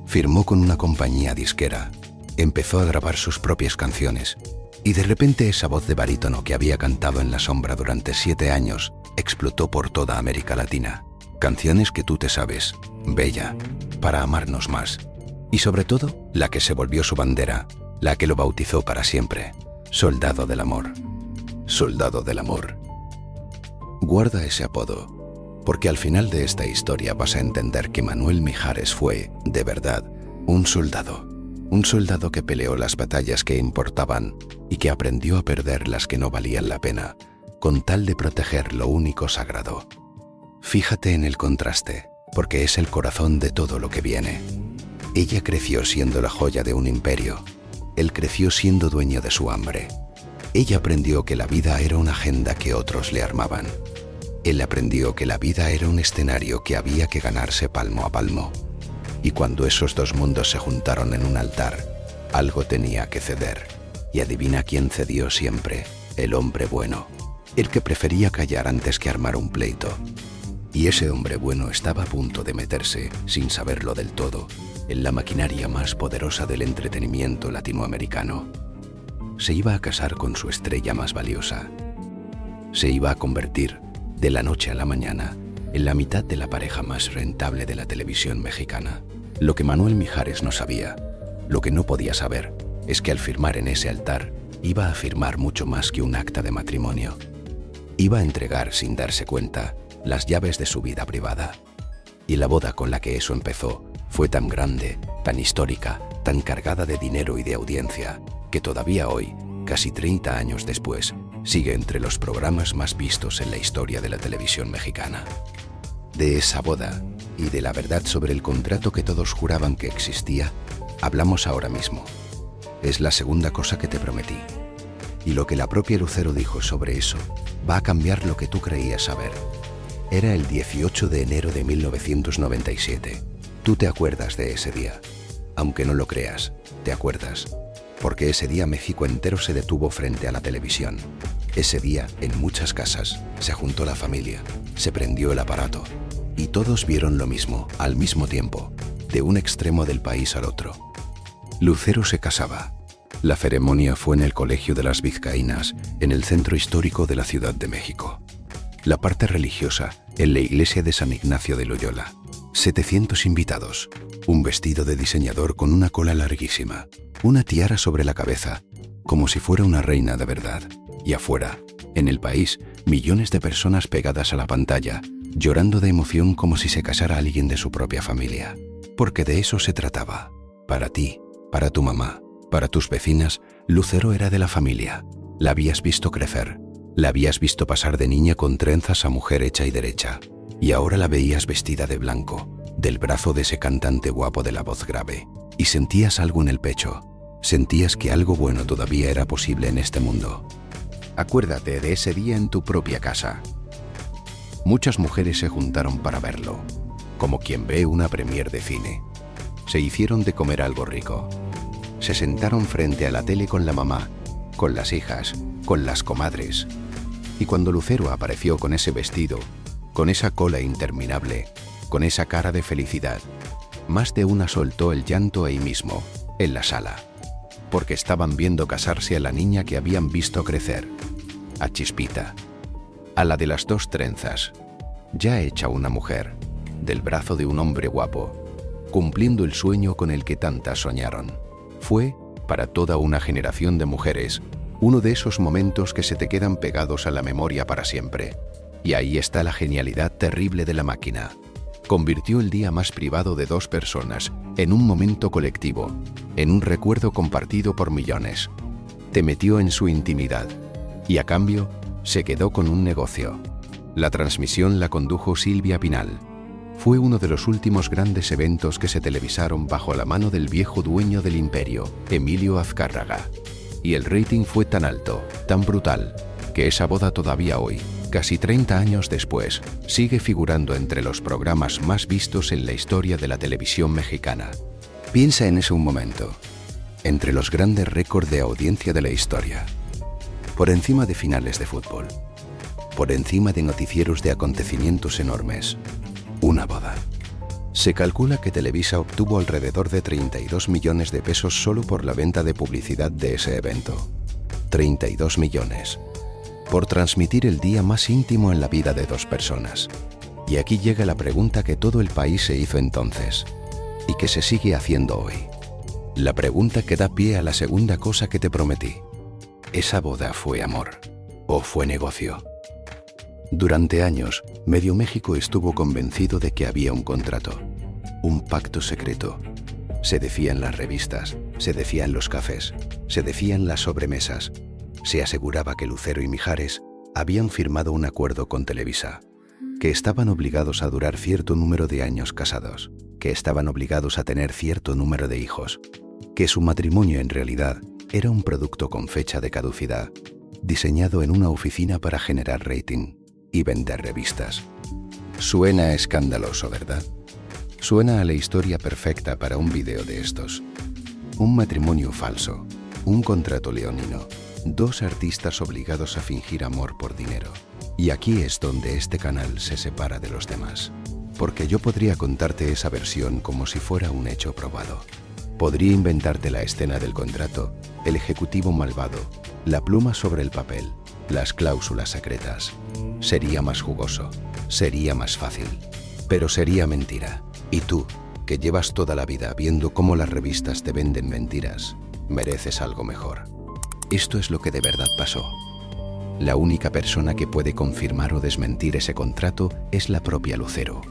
Firmó con una compañía disquera. Empezó a grabar sus propias canciones. Y de repente esa voz de barítono que había cantado en la sombra durante 7 años explotó por toda América Latina. Canciones que tú te sabes, Bella, Para amarnos más. Y sobre todo, la que se volvió su bandera, la que lo bautizó para siempre, Soldado del Amor. Soldado del Amor. Guarda ese apodo, porque al final de esta historia vas a entender que Manuel Mijares fue, de verdad, un soldado. Un soldado que peleó las batallas que importaban y que aprendió a perder las que no valían la pena, con tal de proteger lo único sagrado. Fíjate en el contraste, porque es el corazón de todo lo que viene. Ella creció siendo la joya de un imperio. Él creció siendo dueño de su hambre. Ella aprendió que la vida era una agenda que otros le armaban. Él aprendió que la vida era un escenario que había que ganarse palmo a palmo. Y cuando esos dos mundos se juntaron en un altar, algo tenía que ceder. Y adivina quién cedió siempre: el hombre bueno. El que prefería callar antes que armar un pleito. Y ese hombre bueno estaba a punto de meterse, sin saberlo del todo, en la maquinaria más poderosa del entretenimiento latinoamericano. Se iba a casar con su estrella más valiosa. Se iba a convertir, de la noche a la mañana, en la mitad de la pareja más rentable de la televisión mexicana. Lo que Manuel Mijares no sabía, lo que no podía saber, es que al firmar en ese altar, iba a firmar mucho más que un acta de matrimonio. Iba a entregar, sin darse cuenta, las llaves de su vida privada. Y la boda con la que eso empezó fue tan grande, tan histórica, tan cargada de dinero y de audiencia, que todavía hoy, casi 30 años después, sigue entre los programas más vistos en la historia de la televisión mexicana. De esa boda y de la verdad sobre el contrato que todos juraban que existía, hablamos ahora mismo. Es la segunda cosa que te prometí. Y lo que la propia Lucero dijo sobre eso va a cambiar lo que tú creías saber. Era el 18 de enero de 1997. Tú te acuerdas de ese día. Aunque no lo creas, te acuerdas. Porque ese día México entero se detuvo frente a la televisión. Ese día, en muchas casas, se juntó la familia, se prendió el aparato. Y todos vieron lo mismo, al mismo tiempo, de un extremo del país al otro. Lucero se casaba. La ceremonia fue en el Colegio de las Vizcaínas, en el centro histórico de la Ciudad de México. La parte religiosa, en la iglesia de San Ignacio de Loyola. 700 invitados, un vestido de diseñador con una cola larguísima, una tiara sobre la cabeza, como si fuera una reina de verdad. Y afuera, en el país, millones de personas pegadas a la pantalla, llorando de emoción como si se casara alguien de su propia familia. Porque de eso se trataba. Para ti, para tu mamá, para tus vecinas, Lucero era de la familia. La habías visto crecer. La habías visto pasar de niña con trenzas a mujer hecha y derecha. Y ahora la veías vestida de blanco, del brazo de ese cantante guapo de la voz grave. Y sentías algo en el pecho. Sentías que algo bueno todavía era posible en este mundo. Acuérdate de ese día en tu propia casa. Muchas mujeres se juntaron para verlo, como quien ve una premier de cine. Se hicieron de comer algo rico. Se sentaron frente a la tele con la mamá, con las hijas, con las comadres. Y cuando Lucero apareció con ese vestido, con esa cola interminable, con esa cara de felicidad, más de una soltó el llanto ahí mismo, en la sala, porque estaban viendo casarse a la niña que habían visto crecer, a Chispita, a la de las dos trenzas, ya hecha una mujer, del brazo de un hombre guapo, cumpliendo el sueño con el que tantas soñaron. Fue, para toda una generación de mujeres, uno de esos momentos que se te quedan pegados a la memoria para siempre. Y ahí está la genialidad terrible de la máquina. Convirtió el día más privado de dos personas en un momento colectivo, en un recuerdo compartido por millones. Te metió en su intimidad y a cambio se quedó con un negocio. La transmisión la condujo Silvia Pinal. Fue uno de los últimos grandes eventos que se televisaron bajo la mano del viejo dueño del imperio, Emilio Azcárraga. Y el rating fue tan alto, tan brutal, que esa boda todavía hoy, casi 30 años después, sigue figurando entre los programas más vistos en la historia de la televisión mexicana. Piensa en ese un momento, entre los grandes récords de audiencia de la historia, por encima de finales de fútbol, por encima de noticieros de acontecimientos enormes, una boda. Se calcula que Televisa obtuvo alrededor de 32 millones de pesos solo por la venta de publicidad de ese evento. 32 millones. Por transmitir el día más íntimo en la vida de dos personas. Y aquí llega la pregunta que todo el país se hizo entonces, y que se sigue haciendo hoy. La pregunta que da pie a la segunda cosa que te prometí. ¿Esa boda fue amor o fue negocio? Durante años, medio México estuvo convencido de que había un contrato, un pacto secreto. Se decía en las revistas, se decía en los cafés, se decía en las sobremesas. Se aseguraba que Lucero y Mijares habían firmado un acuerdo con Televisa, que estaban obligados a durar cierto número de años casados, que estaban obligados a tener cierto número de hijos, que su matrimonio en realidad era un producto con fecha de caducidad, diseñado en una oficina para generar rating y vender revistas. Suena escandaloso, ¿verdad? Suena a la historia perfecta para un vídeo de estos. Un matrimonio falso, un contrato leonino, dos artistas obligados a fingir amor por dinero. Y aquí es donde este canal se separa de los demás. Porque yo podría contarte esa versión como si fuera un hecho probado. Podría inventarte la escena del contrato, el ejecutivo malvado, la pluma sobre el papel, las cláusulas secretas. Sería más jugoso, sería más fácil, pero sería mentira. Y tú, que llevas toda la vida viendo cómo las revistas te venden mentiras, mereces algo mejor. Esto es lo que de verdad pasó. La única persona que puede confirmar o desmentir ese contrato es la propia Lucero.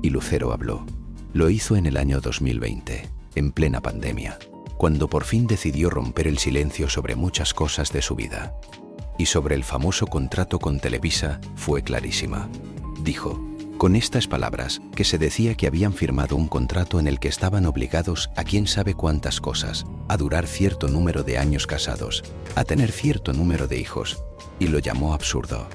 Y Lucero habló. Lo hizo en el año 2020, en plena pandemia, cuando por fin decidió romper el silencio sobre muchas cosas de su vida. Y sobre el famoso contrato con Televisa fue clarísima. Dijo, con estas palabras, que se decía que habían firmado un contrato en el que estaban obligados a quién sabe cuántas cosas, a durar cierto número de años casados, a tener cierto número de hijos, y lo llamó absurdo.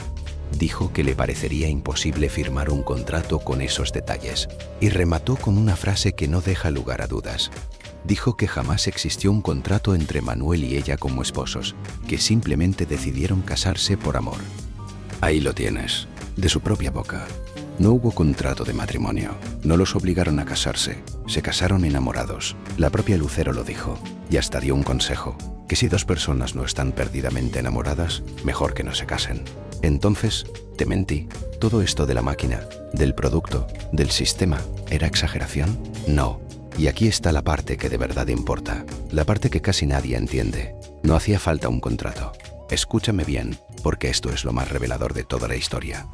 Dijo que le parecería imposible firmar un contrato con esos detalles, y remató con una frase que no deja lugar a dudas. Dijo que jamás existió un contrato entre Manuel y ella como esposos, que simplemente decidieron casarse por amor. Ahí lo tienes, de su propia boca. No hubo contrato de matrimonio, no los obligaron a casarse, se casaron enamorados. La propia Lucero lo dijo, y hasta dio un consejo, que si dos personas no están perdidamente enamoradas, mejor que no se casen. Entonces, te mentí, todo esto de la máquina, del producto, del sistema, ¿era exageración? No. Y aquí está la parte que de verdad importa, la parte que casi nadie entiende. No hacía falta un contrato. Escúchame bien, porque esto es lo más revelador de toda la historia.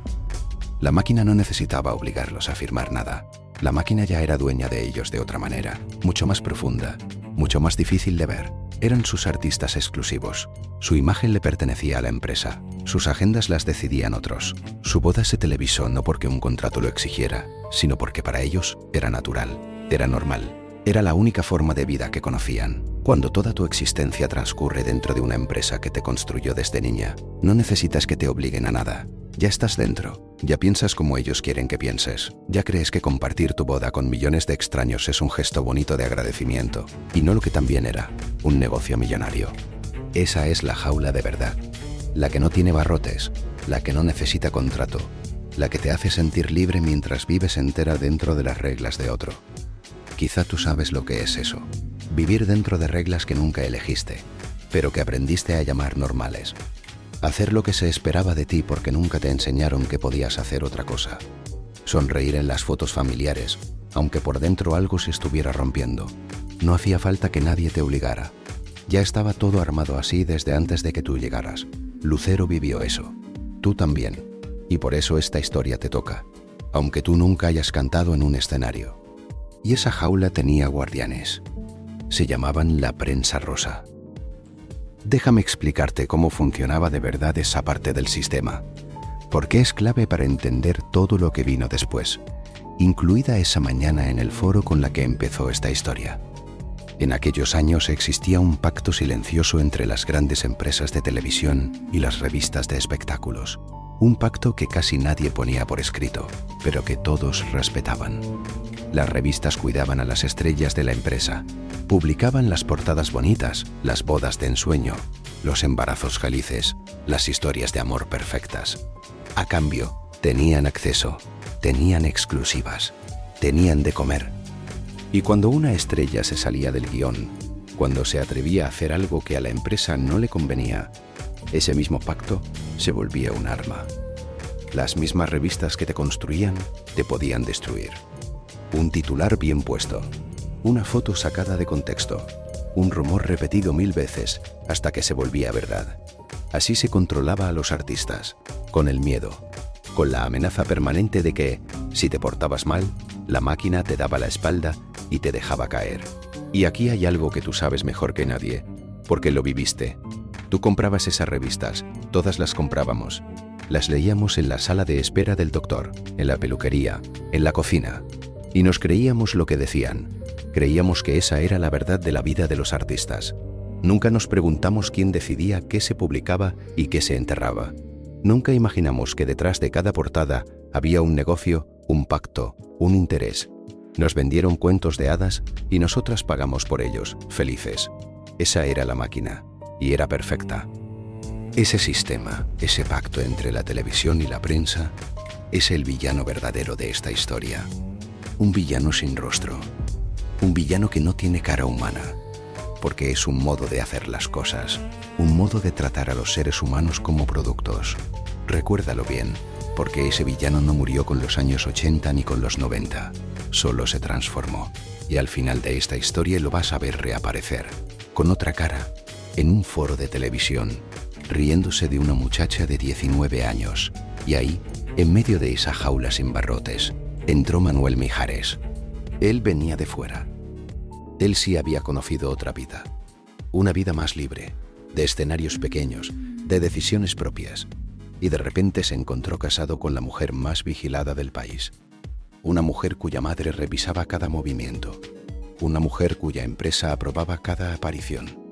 La máquina no necesitaba obligarlos a firmar nada. La máquina ya era dueña de ellos de otra manera, mucho más profunda, mucho más difícil de ver. Eran sus artistas exclusivos. Su imagen le pertenecía a la empresa. Sus agendas las decidían otros. Su boda se televisó no porque un contrato lo exigiera, sino porque para ellos era natural, era normal. Era la única forma de vida que conocían. Cuando toda tu existencia transcurre dentro de una empresa que te construyó desde niña, no necesitas que te obliguen a nada. Ya estás dentro, ya piensas como ellos quieren que pienses, ya crees que compartir tu boda con millones de extraños es un gesto bonito de agradecimiento, y no lo que también era, un negocio millonario. Esa es la jaula de verdad, la que no tiene barrotes, la que no necesita contrato, la que te hace sentir libre mientras vives entera dentro de las reglas de otro. Quizá tú sabes lo que es eso, vivir dentro de reglas que nunca elegiste, pero que aprendiste a llamar normales. Hacer lo que se esperaba de ti porque nunca te enseñaron que podías hacer otra cosa. Sonreír en las fotos familiares, aunque por dentro algo se estuviera rompiendo. No hacía falta que nadie te obligara. Ya estaba todo armado así desde antes de que tú llegaras. Lucero vivió eso. Tú también. Y por eso esta historia te toca, aunque tú nunca hayas cantado en un escenario. Y esa jaula tenía guardianes. Se llamaban la prensa rosa. Déjame explicarte cómo funcionaba de verdad esa parte del sistema, porque es clave para entender todo lo que vino después, incluida esa mañana en el foro con la que empezó esta historia. En aquellos años existía un pacto silencioso entre las grandes empresas de televisión y las revistas de espectáculos, un pacto que casi nadie ponía por escrito, pero que todos respetaban. Las revistas cuidaban a las estrellas de la empresa, publicaban las portadas bonitas, las bodas de ensueño, los embarazos felices, las historias de amor perfectas. A cambio, tenían acceso, tenían exclusivas, tenían de comer. Y cuando una estrella se salía del guión, cuando se atrevía a hacer algo que a la empresa no le convenía, ese mismo pacto se volvía un arma. Las mismas revistas que te construían te podían destruir. Un titular bien puesto, una foto sacada de contexto, un rumor repetido 1000 veces hasta que se volvía verdad. Así se controlaba a los artistas, con el miedo, con la amenaza permanente de que, si te portabas mal, la máquina te daba la espalda y te dejaba caer. Y aquí hay algo que tú sabes mejor que nadie, porque lo viviste. Tú comprabas esas revistas, todas las comprábamos. Las leíamos en la sala de espera del doctor, en la peluquería, en la cocina. Y nos creíamos lo que decían. Creíamos que esa era la verdad de la vida de los artistas. Nunca nos preguntamos quién decidía qué se publicaba y qué se enterraba. Nunca imaginamos que detrás de cada portada había un negocio, un pacto, un interés. Nos vendieron cuentos de hadas y nosotras pagamos por ellos, felices. Esa era la máquina, y era perfecta. Ese sistema, ese pacto entre la televisión y la prensa, es el villano verdadero de esta historia. Un villano sin rostro. Un villano que no tiene cara humana, porque es un modo de hacer las cosas, un modo de tratar a los seres humanos como productos. Recuérdalo bien, porque ese villano no murió con los años 80 ni con los 90, solo se transformó. Y al final de esta historia lo vas a ver reaparecer, con otra cara, en un foro de televisión, riéndose de una muchacha de 19 años. Y ahí, en medio de esa jaula sin barrotes, entró Manuel Mijares. Él venía de fuera. Él sí había conocido otra vida. Una vida más libre, de escenarios pequeños, de decisiones propias. Y de repente se encontró casado con la mujer más vigilada del país. Una mujer cuya madre revisaba cada movimiento. Una mujer cuya empresa aprobaba cada aparición.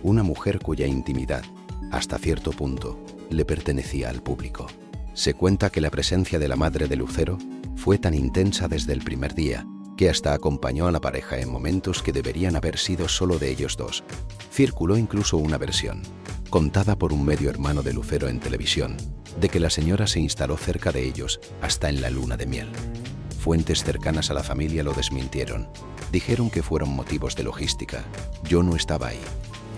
Una mujer cuya intimidad, hasta cierto punto, le pertenecía al público. Se cuenta que la presencia de la madre de Lucero fue tan intensa desde el primer día que hasta acompañó a la pareja en momentos que deberían haber sido solo de ellos dos. Circuló incluso una versión, contada por un medio hermano de Lucero en televisión, de que la señora se instaló cerca de ellos hasta en la luna de miel. Fuentes cercanas a la familia lo desmintieron. Dijeron que fueron motivos de logística. Yo no estaba ahí.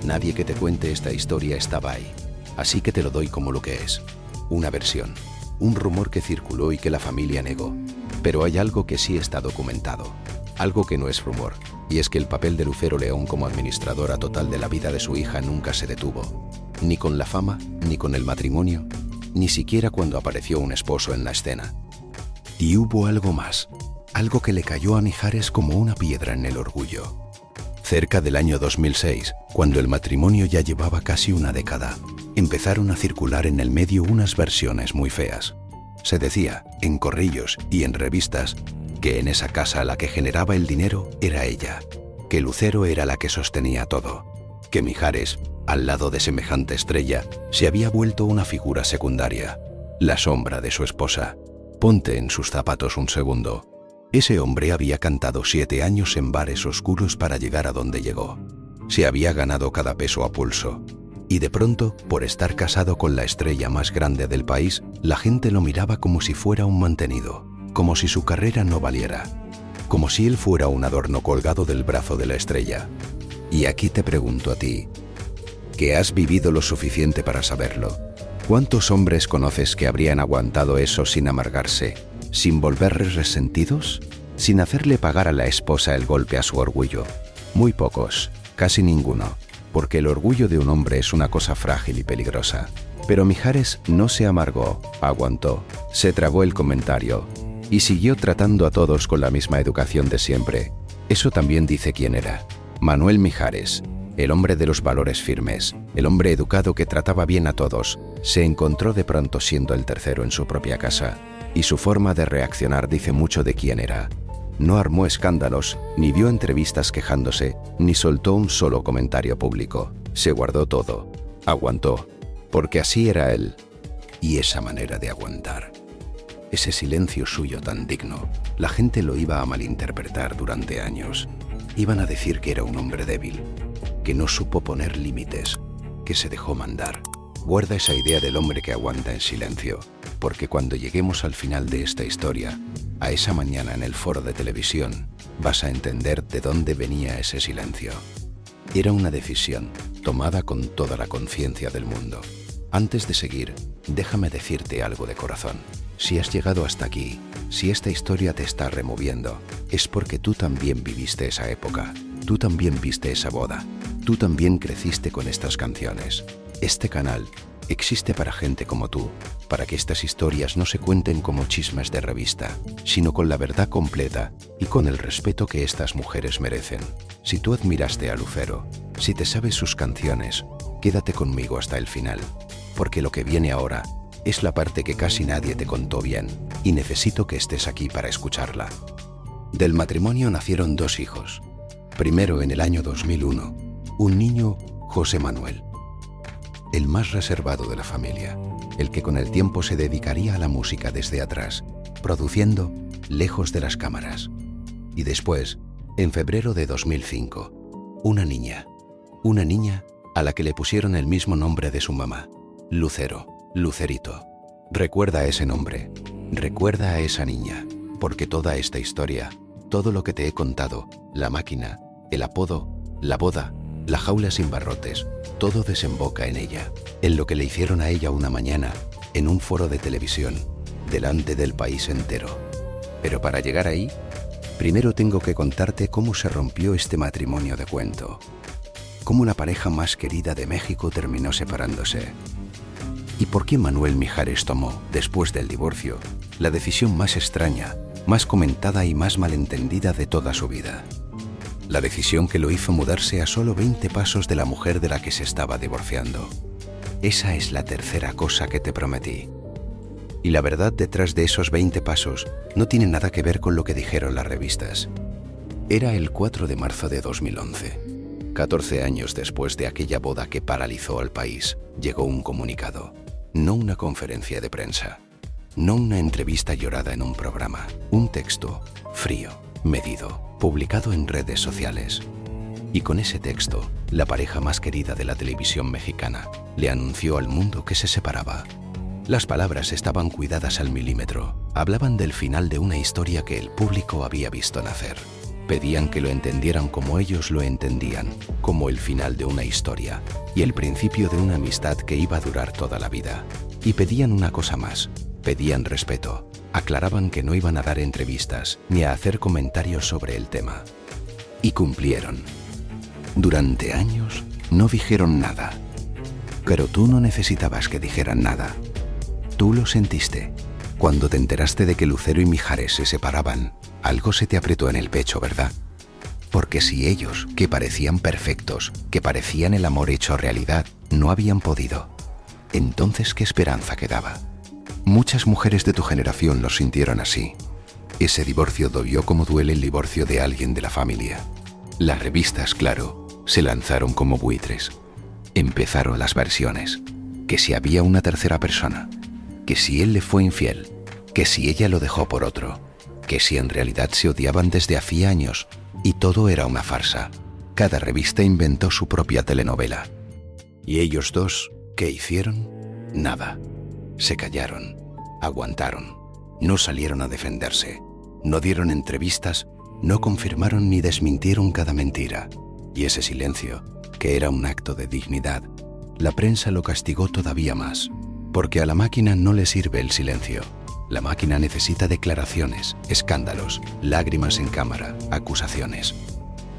Nadie que te cuente esta historia estaba ahí. Así que te lo doy como lo que es. Una versión. Un rumor que circuló y que la familia negó. Pero hay algo que sí está documentado. Algo que no es rumor. Y es que el papel de Lucero León como administradora total de la vida de su hija nunca se detuvo. Ni con la fama, ni con el matrimonio, ni siquiera cuando apareció un esposo en la escena. Y hubo algo más. Algo que le cayó a Mijares como una piedra en el orgullo. Cerca del año 2006, cuando el matrimonio ya llevaba casi una década, empezaron a circular en el medio unas versiones muy feas. Se decía, en corrillos y en revistas, que en esa casa la que generaba el dinero era ella, que Lucero era la que sostenía todo, que Mijares, al lado de semejante estrella, se había vuelto una figura secundaria, la sombra de su esposa. Ponte en sus zapatos un segundo. Ese hombre había cantado 7 años en bares oscuros para llegar a donde llegó. Se había ganado cada peso a pulso. Y de pronto, por estar casado con la estrella más grande del país, la gente lo miraba como si fuera un mantenido, como si su carrera no valiera, como si él fuera un adorno colgado del brazo de la estrella. Y aquí te pregunto a ti, que has vivido lo suficiente para saberlo, ¿cuántos hombres conoces que habrían aguantado eso sin amargarse, sin volverles resentidos, sin hacerle pagar a la esposa el golpe a su orgullo? Muy pocos, casi ninguno, porque el orgullo de un hombre es una cosa frágil y peligrosa. Pero Mijares no se amargó, aguantó, se tragó el comentario y siguió tratando a todos con la misma educación de siempre. Eso también dice quién era. Manuel Mijares, el hombre de los valores firmes, el hombre educado que trataba bien a todos, se encontró de pronto siendo el tercero en su propia casa. Y su forma de reaccionar dice mucho de quién era. No armó escándalos, ni dio entrevistas quejándose, ni soltó un solo comentario público. Se guardó todo. Aguantó. Porque así era él. Y esa manera de aguantar. Ese silencio suyo tan digno, la gente lo iba a malinterpretar durante años. Iban a decir que era un hombre débil, que no supo poner límites, que se dejó mandar. Guarda esa idea del hombre que aguanta en silencio, porque cuando lleguemos al final de esta historia, a esa mañana en el foro de televisión, vas a entender de dónde venía ese silencio. Era una decisión tomada con toda la conciencia del mundo. Antes de seguir, déjame decirte algo de corazón. Si has llegado hasta aquí, si esta historia te está removiendo, es porque tú también viviste esa época, tú también viste esa boda, tú también creciste con estas canciones. Este canal existe para gente como tú, para que estas historias no se cuenten como chismes de revista, sino con la verdad completa y con el respeto que estas mujeres merecen. Si tú admiraste a Lucero, si te sabes sus canciones, quédate conmigo hasta el final, porque lo que viene ahora es la parte que casi nadie te contó bien y necesito que estés aquí para escucharla. Del matrimonio nacieron 2 hijos. Primero, en el año 2001, un niño, José Manuel, el más reservado de la familia, el que con el tiempo se dedicaría a la música desde atrás, produciendo lejos de las cámaras. Y después, en febrero de 2005, una niña a la que le pusieron el mismo nombre de su mamá, Lucero, Lucerito. Recuerda ese nombre, recuerda a esa niña, porque toda esta historia, todo lo que te he contado, la máquina, el apodo, la boda, la jaula sin barrotes, todo desemboca en ella, en lo que le hicieron a ella una mañana, en un foro de televisión, delante del país entero. Pero para llegar ahí, primero tengo que contarte cómo se rompió este matrimonio de cuento. cómo la pareja más querida de México terminó separándose. ¿Y por qué Manuel Mijares tomó, después del divorcio, la decisión más extraña, más comentada y más malentendida de toda su vida? La decisión que lo hizo mudarse a solo 20 pasos de la mujer de la que se estaba divorciando. Esa es la tercera cosa que te prometí. Y la verdad detrás de esos 20 pasos no tiene nada que ver con lo que dijeron las revistas. Era el 4 de marzo de 2011. 14 años después de aquella boda que paralizó al país, llegó un comunicado. No una conferencia de prensa. No una entrevista llorada en un programa. Un texto frío, medido, publicado en redes sociales. Y con ese texto, la pareja más querida de la televisión mexicana le anunció al mundo que se separaba. Las palabras estaban cuidadas al milímetro. Hablaban del final de una historia que el público había visto nacer. Pedían que lo entendieran como ellos lo entendían, como el final de una historia y el principio de una amistad que iba a durar toda la vida. Y pedían una cosa más. Pedían respeto. Aclaraban que no iban a dar entrevistas ni a hacer comentarios sobre el tema. Y cumplieron. Durante años no dijeron nada. Pero tú no necesitabas que dijeran nada. Tú lo sentiste. Cuando te enteraste de que Lucero y Mijares se separaban, algo se te apretó en el pecho, ¿verdad? Porque si ellos, que parecían perfectos, que parecían el amor hecho realidad, no habían podido, entonces ¿qué esperanza quedaba? Muchas mujeres de tu generación lo sintieron así. Ese divorcio dolió como duele el divorcio de alguien de la familia. Las revistas, claro, se lanzaron como buitres. Empezaron las versiones. Que si había una tercera persona, que si él le fue infiel, que si ella lo dejó por otro, que si en realidad se odiaban desde hacía años y todo era una farsa. Cada revista inventó su propia telenovela. ¿Y ellos dos qué hicieron? Nada. Se callaron, aguantaron, no salieron a defenderse, no dieron entrevistas, no confirmaron ni desmintieron cada mentira. Y ese silencio, que era un acto de dignidad, la prensa lo castigó todavía más, porque a la máquina no le sirve el silencio. La máquina necesita declaraciones, escándalos, lágrimas en cámara, acusaciones.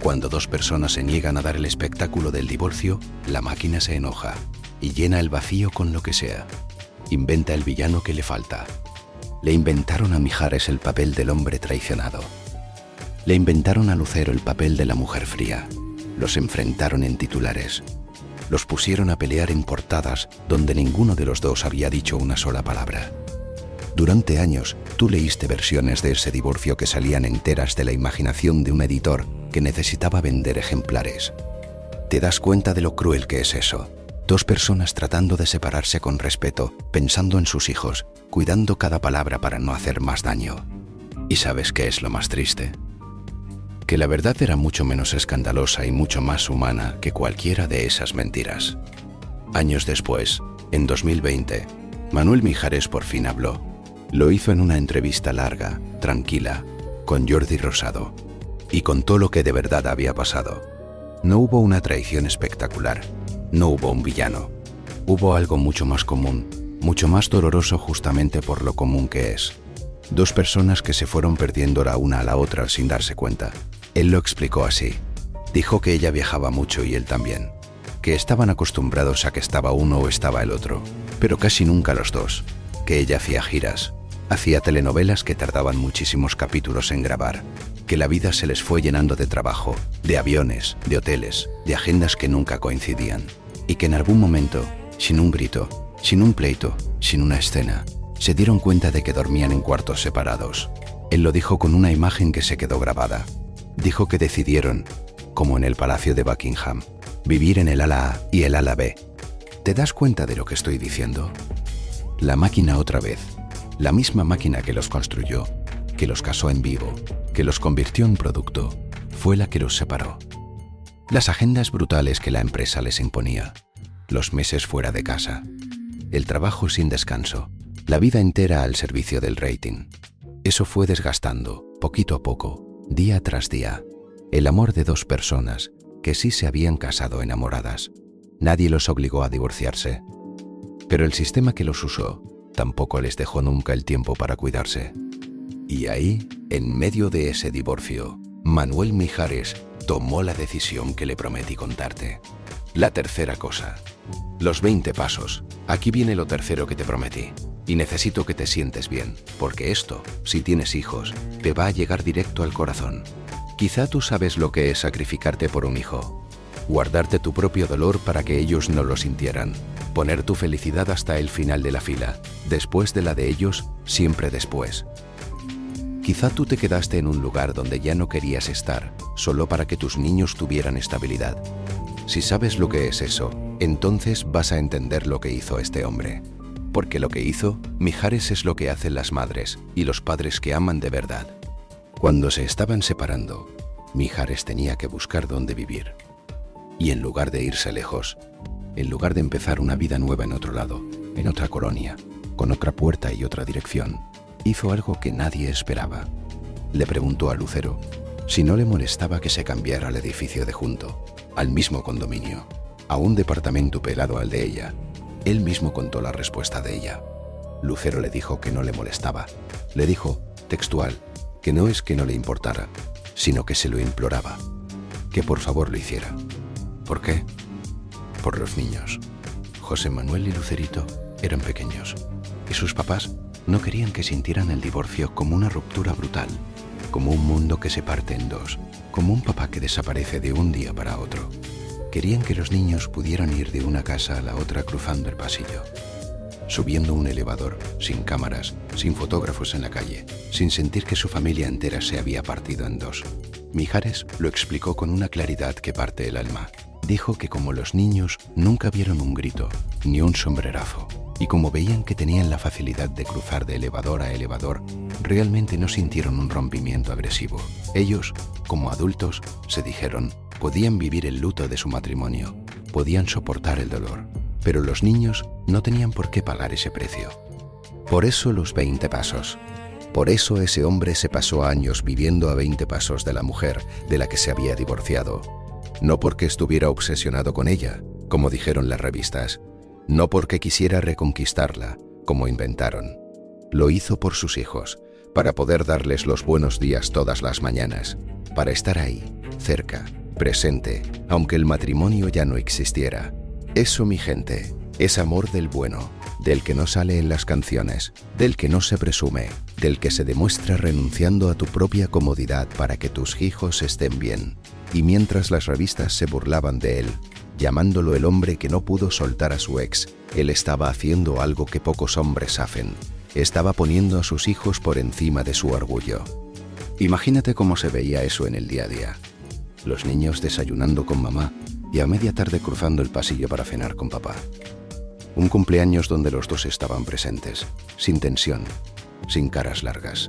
Cuando dos personas se niegan a dar el espectáculo del divorcio, la máquina se enoja y llena el vacío con lo que sea. Inventa el villano que le falta. Le inventaron a Mijares el papel del hombre traicionado. Le inventaron a Lucero el papel de la mujer fría. Los enfrentaron en titulares. Los pusieron a pelear en portadas donde ninguno de los dos había dicho una sola palabra. Durante años, tú leíste versiones de ese divorcio que salían enteras de la imaginación de un editor que necesitaba vender ejemplares. ¿Te das cuenta de lo cruel que es eso? Dos personas tratando de separarse con respeto, pensando en sus hijos, cuidando cada palabra para no hacer más daño. ¿Y sabes qué es lo más triste? Que la verdad era mucho menos escandalosa y mucho más humana que cualquiera de esas mentiras. Años después, en 2020, Manuel Mijares por fin habló. Lo hizo en una entrevista larga, tranquila, con Jordi Rosado, y contó lo que de verdad había pasado. No hubo una traición espectacular, no hubo un villano. Hubo algo mucho más común, mucho más doloroso justamente por lo común que es. Dos personas que se fueron perdiendo la una a la otra sin darse cuenta. Él lo explicó así. Dijo que ella viajaba mucho y él también. Que estaban acostumbrados a que estaba uno o estaba el otro, pero casi nunca los dos. Que ella hacía giras. Hacía telenovelas que tardaban muchísimos capítulos en grabar, que la vida se les fue llenando de trabajo, de aviones, de hoteles, de agendas que nunca coincidían, y que en algún momento, sin un grito, sin un pleito, sin una escena, se dieron cuenta de que dormían en cuartos separados. Él lo dijo con una imagen que se quedó grabada. Dijo que decidieron, como en el Palacio de Buckingham, vivir en el ala A y el ala B. ¿Te das cuenta de lo que estoy diciendo? La máquina otra vez. La misma máquina que los construyó, que los casó en vivo, que los convirtió en producto, fue la que los separó. Las agendas brutales que la empresa les imponía, los meses fuera de casa, el trabajo sin descanso, la vida entera al servicio del rating. Eso fue desgastando, poquito a poco, día tras día, el amor de dos personas que sí se habían casado enamoradas. Nadie los obligó a divorciarse, pero el sistema que los usó tampoco les dejó nunca el tiempo para cuidarse. Y ahí, en medio de ese divorcio, Manuel Mijares tomó la decisión que le prometí contarte. La tercera cosa. Los 20 pasos. Aquí viene lo tercero que te prometí. Y necesito que te sientes bien, porque esto, si tienes hijos, te va a llegar directo al corazón. Quizá tú sabes lo que es sacrificarte por un hijo. Guardarte tu propio dolor para que ellos no lo sintieran. Poner tu felicidad hasta el final de la fila. Después de la de ellos, siempre después. Quizá tú te quedaste en un lugar donde ya no querías estar, solo para que tus niños tuvieran estabilidad. Si sabes lo que es eso, entonces vas a entender lo que hizo este hombre. Porque lo que hizo, Mijares, es lo que hacen las madres y los padres que aman de verdad. Cuando se estaban separando, Mijares tenía que buscar dónde vivir. Y en lugar de irse lejos, en lugar de empezar una vida nueva en otro lado, en otra colonia, con otra puerta y otra dirección, hizo algo que nadie esperaba. Le preguntó a Lucero si no le molestaba que se cambiara al edificio de junto, al mismo condominio, a un departamento pegado al de ella. Él mismo contó la respuesta de ella. Lucero le dijo que no le molestaba. Le dijo, textual, que no es que no le importara, sino que se lo imploraba, que por favor lo hiciera. ¿Por qué? Por los niños. José Manuel y Lucerito eran pequeños, y sus papás no querían que sintieran el divorcio como una ruptura brutal, como un mundo que se parte en dos, como un papá que desaparece de un día para otro. Querían que los niños pudieran ir de una casa a la otra cruzando el pasillo, subiendo un elevador, sin cámaras, sin fotógrafos en la calle, sin sentir que su familia entera se había partido en dos. Mijares lo explicó con una claridad que parte el alma. Dijo que como los niños nunca vieron un grito, ni un sombrerazo, y como veían que tenían la facilidad de cruzar de elevador a elevador, realmente no sintieron un rompimiento agresivo. Ellos, como adultos, se dijeron, podían vivir el luto de su matrimonio, podían soportar el dolor, pero los niños no tenían por qué pagar ese precio. Por eso los 20 pasos. Por eso ese hombre se pasó años viviendo a 20 pasos de la mujer de la que se había divorciado. No porque estuviera obsesionado con ella, como dijeron las revistas. No porque quisiera reconquistarla, como inventaron. Lo hizo por sus hijos, para poder darles los buenos días todas las mañanas, para estar ahí, cerca, presente, aunque el matrimonio ya no existiera. Eso, mi gente, es amor del bueno, del que no sale en las canciones, del que no se presume, del que se demuestra renunciando a tu propia comodidad para que tus hijos estén bien. Y mientras las revistas se burlaban de él, llamándolo el hombre que no pudo soltar a su ex, él estaba haciendo algo que pocos hombres hacen. Estaba poniendo a sus hijos por encima de su orgullo. Imagínate cómo se veía eso en el día a día. Los niños desayunando con mamá y a media tarde cruzando el pasillo para cenar con papá. Un cumpleaños donde los dos estaban presentes, sin tensión, sin caras largas.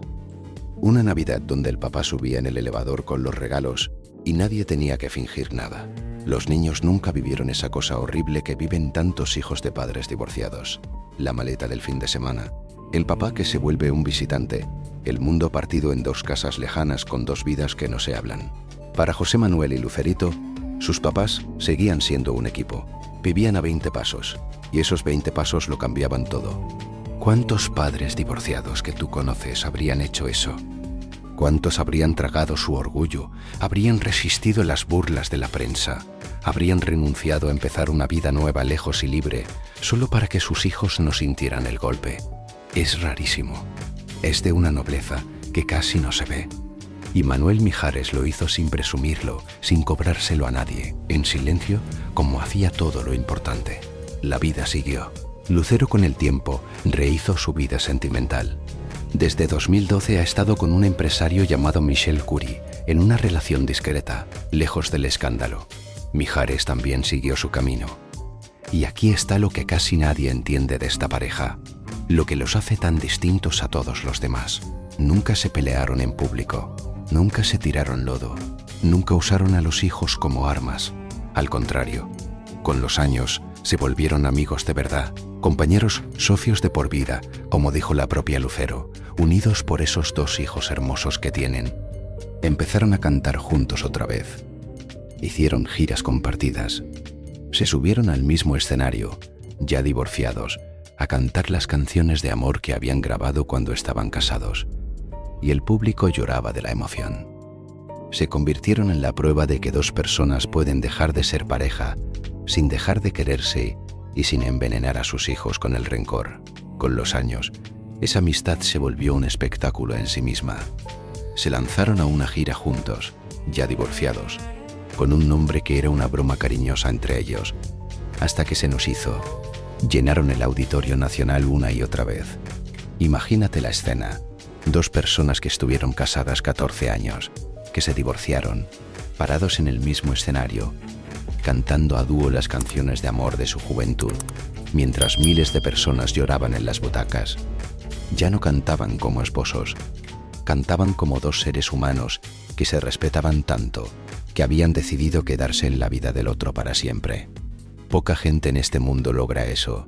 Una Navidad donde el papá subía en el elevador con los regalos y nadie tenía que fingir nada. Los niños nunca vivieron esa cosa horrible que viven tantos hijos de padres divorciados. La maleta del fin de semana, el papá que se vuelve un visitante, el mundo partido en dos casas lejanas con dos vidas que no se hablan. Para José Manuel y Lucerito, sus papás seguían siendo un equipo. Vivían a 20 pasos, y esos 20 pasos lo cambiaban todo. ¿Cuántos padres divorciados que tú conoces habrían hecho eso? ¿Cuántos habrían tragado su orgullo? ¿Habrían resistido las burlas de la prensa? ¿Habrían renunciado a empezar una vida nueva lejos y libre, solo para que sus hijos no sintieran el golpe? Es rarísimo. Es de una nobleza que casi no se ve. Y Manuel Mijares lo hizo sin presumirlo, sin cobrárselo a nadie, en silencio, como hacía todo lo importante. La vida siguió. Lucero con el tiempo rehizo su vida sentimental. Desde 2012 ha estado con un empresario llamado Michel Curie, en una relación discreta, lejos del escándalo. Mijares también siguió su camino. Y aquí está lo que casi nadie entiende de esta pareja, lo que los hace tan distintos a todos los demás. Nunca se pelearon en público, nunca se tiraron lodo, nunca usaron a los hijos como armas. Al contrario, con los años se volvieron amigos de verdad, compañeros, socios de por vida, como dijo la propia Lucero, unidos por esos dos hijos hermosos que tienen. Empezaron a cantar juntos otra vez. Hicieron giras compartidas. Se subieron al mismo escenario, ya divorciados, a cantar las canciones de amor que habían grabado cuando estaban casados. Y el público lloraba de la emoción. se convirtieron en la prueba de que dos personas pueden dejar de ser pareja sin dejar de quererse y sin envenenar a sus hijos con el rencor. Con los años, esa amistad se volvió un espectáculo en sí misma. Se lanzaron a una gira juntos, ya divorciados, con un nombre que era una broma cariñosa entre ellos, hasta que se nos hizo. Llenaron el Auditorio Nacional una y otra vez. Imagínate la escena. Dos personas que estuvieron casadas 14 años, que se divorciaron, parados en el mismo escenario, cantando a dúo las canciones de amor de su juventud, mientras miles de personas lloraban en las butacas. Ya no cantaban como esposos, cantaban como dos seres humanos que se respetaban tanto, que habían decidido quedarse en la vida del otro para siempre. Poca gente en este mundo logra eso.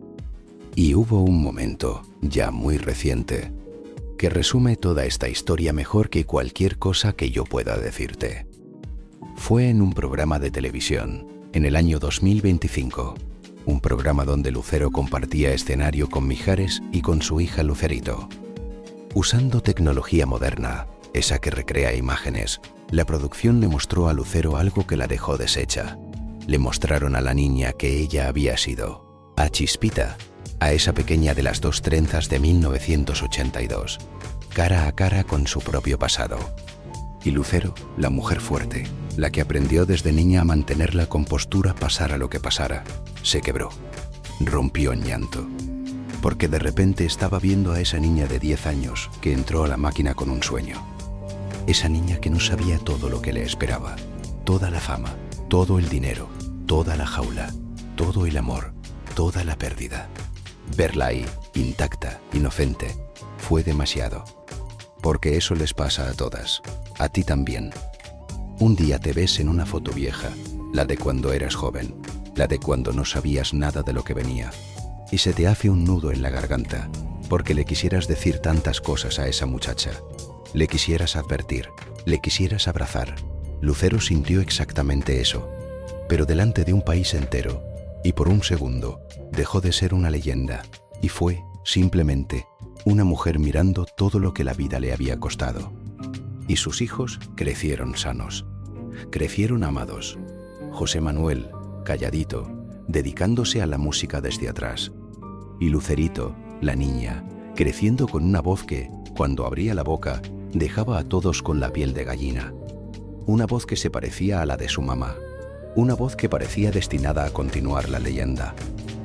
Y hubo un momento, ya muy reciente, que resume toda esta historia mejor que cualquier cosa que yo pueda decirte. Fue en un programa de televisión, en el año 2025, un programa donde Lucero compartía escenario con Mijares y con su hija Lucerito. Usando tecnología moderna, esa que recrea imágenes, la producción le mostró a Lucero algo que la dejó deshecha. Le mostraron a la niña que ella había sido, a Chispita, a esa pequeña de las dos trenzas de 1982, cara a cara con su propio pasado. Y Lucero, la mujer fuerte, la que aprendió desde niña a mantener la compostura pasara lo que pasara, se quebró, rompió en llanto, porque de repente estaba viendo a esa niña de 10 años que entró a la máquina con un sueño. Esa niña que no sabía todo lo que le esperaba, toda la fama, todo el dinero, toda la jaula, todo el amor, toda la pérdida. Verla ahí, intacta, inocente, fue demasiado. Porque eso les pasa a todas, a ti también. Un día te ves en una foto vieja, la de cuando eras joven, la de cuando no sabías nada de lo que venía, y se te hace un nudo en la garganta, porque le quisieras decir tantas cosas a esa muchacha. Le quisieras advertir, le quisieras abrazar. Lucero sintió exactamente eso, pero delante de un país entero, y por un segundo dejó de ser una leyenda y fue, simplemente, una mujer mirando todo lo que la vida le había costado. Y sus hijos crecieron sanos, crecieron amados. José Manuel, calladito, dedicándose a la música desde atrás. Y Lucerito, la niña, creciendo con una voz que, cuando abría la boca, dejaba a todos con la piel de gallina. Una voz que se parecía a la de su mamá. Una voz que parecía destinada a continuar la leyenda.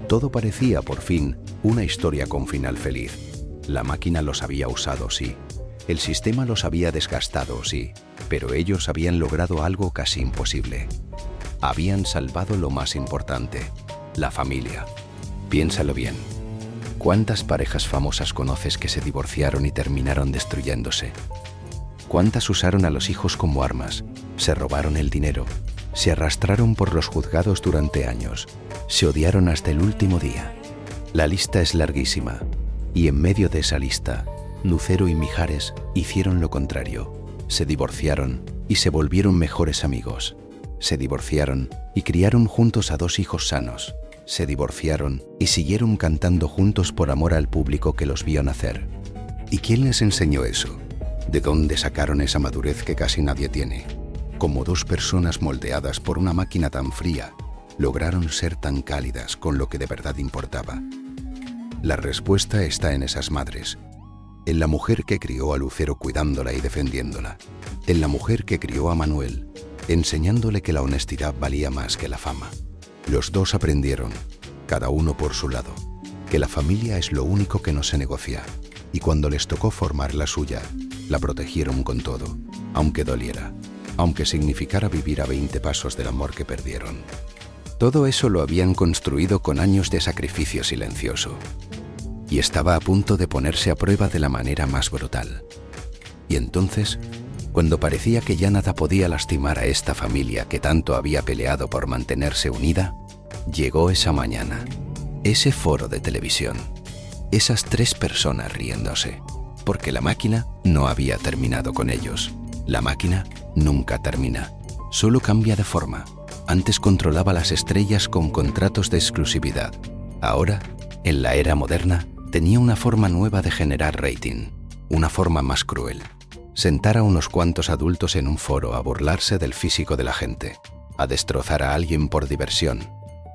Todo parecía, por fin, una historia con final feliz. La máquina los había usado, sí. El sistema los había desgastado, sí. Pero ellos habían logrado algo casi imposible. Habían salvado lo más importante, la familia. Piénsalo bien. ¿Cuántas parejas famosas conoces que se divorciaron y terminaron destruyéndose? ¿Cuántas usaron a los hijos como armas? Se robaron el dinero. Se arrastraron por los juzgados durante años. Se odiaron hasta el último día. La lista es larguísima. Y en medio de esa lista, Lucero y Mijares hicieron lo contrario. Se divorciaron y se volvieron mejores amigos. Se divorciaron y criaron juntos a dos hijos sanos. Se divorciaron y siguieron cantando juntos por amor al público que los vio nacer. ¿Y quién les enseñó eso? ¿De dónde sacaron esa madurez que casi nadie tiene? Como dos personas moldeadas por una máquina tan fría, lograron ser tan cálidas con lo que de verdad importaba. La respuesta está en esas madres, en la mujer que crió a Lucero cuidándola y defendiéndola, en la mujer que crió a Manuel, enseñándole que la honestidad valía más que la fama. Los dos aprendieron, cada uno por su lado, que la familia es lo único que no se negocia, y cuando les tocó formar la suya, la protegieron con todo, aunque doliera, aunque significara vivir a 20 pasos del amor que perdieron. Todo eso lo habían construido con años de sacrificio silencioso, y estaba a punto de ponerse a prueba de la manera más brutal. Y entonces, cuando parecía que ya nada podía lastimar a esta familia que tanto había peleado por mantenerse unida, llegó esa mañana, ese foro de televisión, esas 3 personas riéndose, porque la máquina no había terminado con ellos. La máquina nunca termina, solo cambia de forma. Antes controlaba las estrellas con contratos de exclusividad. Ahora, en la era moderna, tenía una forma nueva de generar rating, una forma más cruel. Sentar a unos cuantos adultos en un foro a burlarse del físico de la gente, a destrozar a alguien por diversión,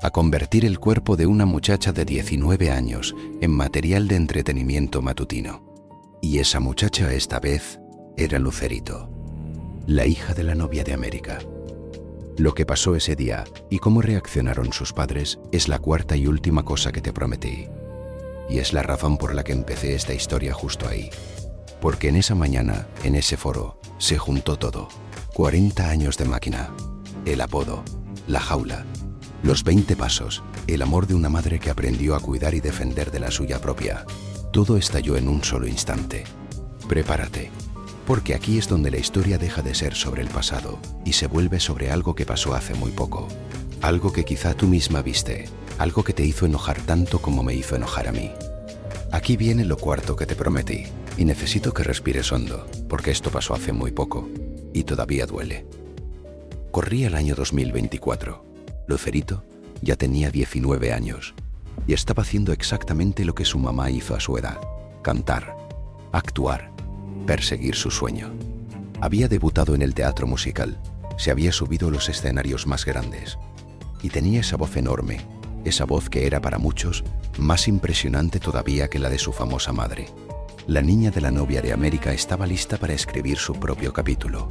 a convertir el cuerpo de una muchacha de 19 años en material de entretenimiento matutino. Y esa muchacha esta vez era Lucerito, la hija de la novia de América. Lo que pasó ese día y cómo reaccionaron sus padres es la cuarta y última cosa que te prometí. Y es la razón por la que empecé esta historia justo ahí. Porque en esa mañana, en ese foro, se juntó todo. 40 años de máquina, el apodo, la jaula, los 20 pasos, el amor de una madre que aprendió a cuidar y defender de la suya propia. Todo estalló en un solo instante. Prepárate, porque aquí es donde la historia deja de ser sobre el pasado y se vuelve sobre algo que pasó hace muy poco. Algo que quizá tú misma viste, algo que te hizo enojar tanto como me hizo enojar a mí. Aquí viene lo cuarto que te prometí, y necesito que respires hondo, porque esto pasó hace muy poco, y todavía duele. Corría el año 2024. Lucerito ya tenía 19 años, y estaba haciendo exactamente lo que su mamá hizo a su edad: cantar, actuar, perseguir su sueño. Había debutado en el teatro musical, se había subido a los escenarios más grandes, y tenía esa voz enorme, esa voz que era para muchos más impresionante todavía que la de su famosa madre. La niña de la novia de América estaba lista para escribir su propio capítulo.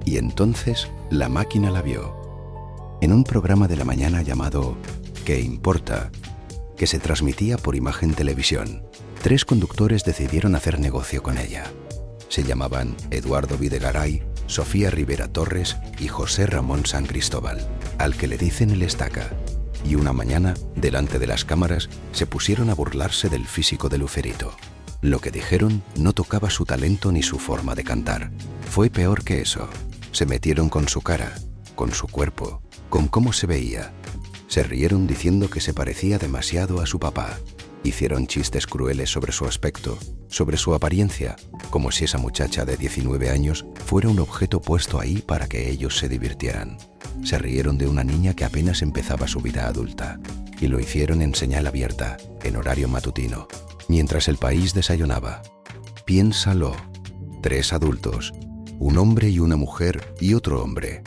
Y entonces la máquina la vio. En un programa de la mañana llamado ¿Qué importa?, que se transmitía por Imagen Televisión, 3 conductores decidieron hacer negocio con ella. Se llamaban Eduardo Videgaray, Sofía Rivera Torres y José Ramón San Cristóbal, al que le dicen el Estaca. Y una mañana, delante de las cámaras, se pusieron a burlarse del físico de Lucerito. Lo que dijeron no tocaba su talento ni su forma de cantar. Fue peor que eso. Se metieron con su cara, con su cuerpo, con cómo se veía. Se rieron diciendo que se parecía demasiado a su papá. Hicieron chistes crueles sobre su aspecto, sobre su apariencia, como si esa muchacha de 19 años fuera un objeto puesto ahí para que ellos se divirtieran. Se rieron de una niña que apenas empezaba su vida adulta, y lo hicieron en señal abierta, en horario matutino, mientras el país desayunaba. Piénsalo. 3 adultos, un hombre y una mujer y otro hombre,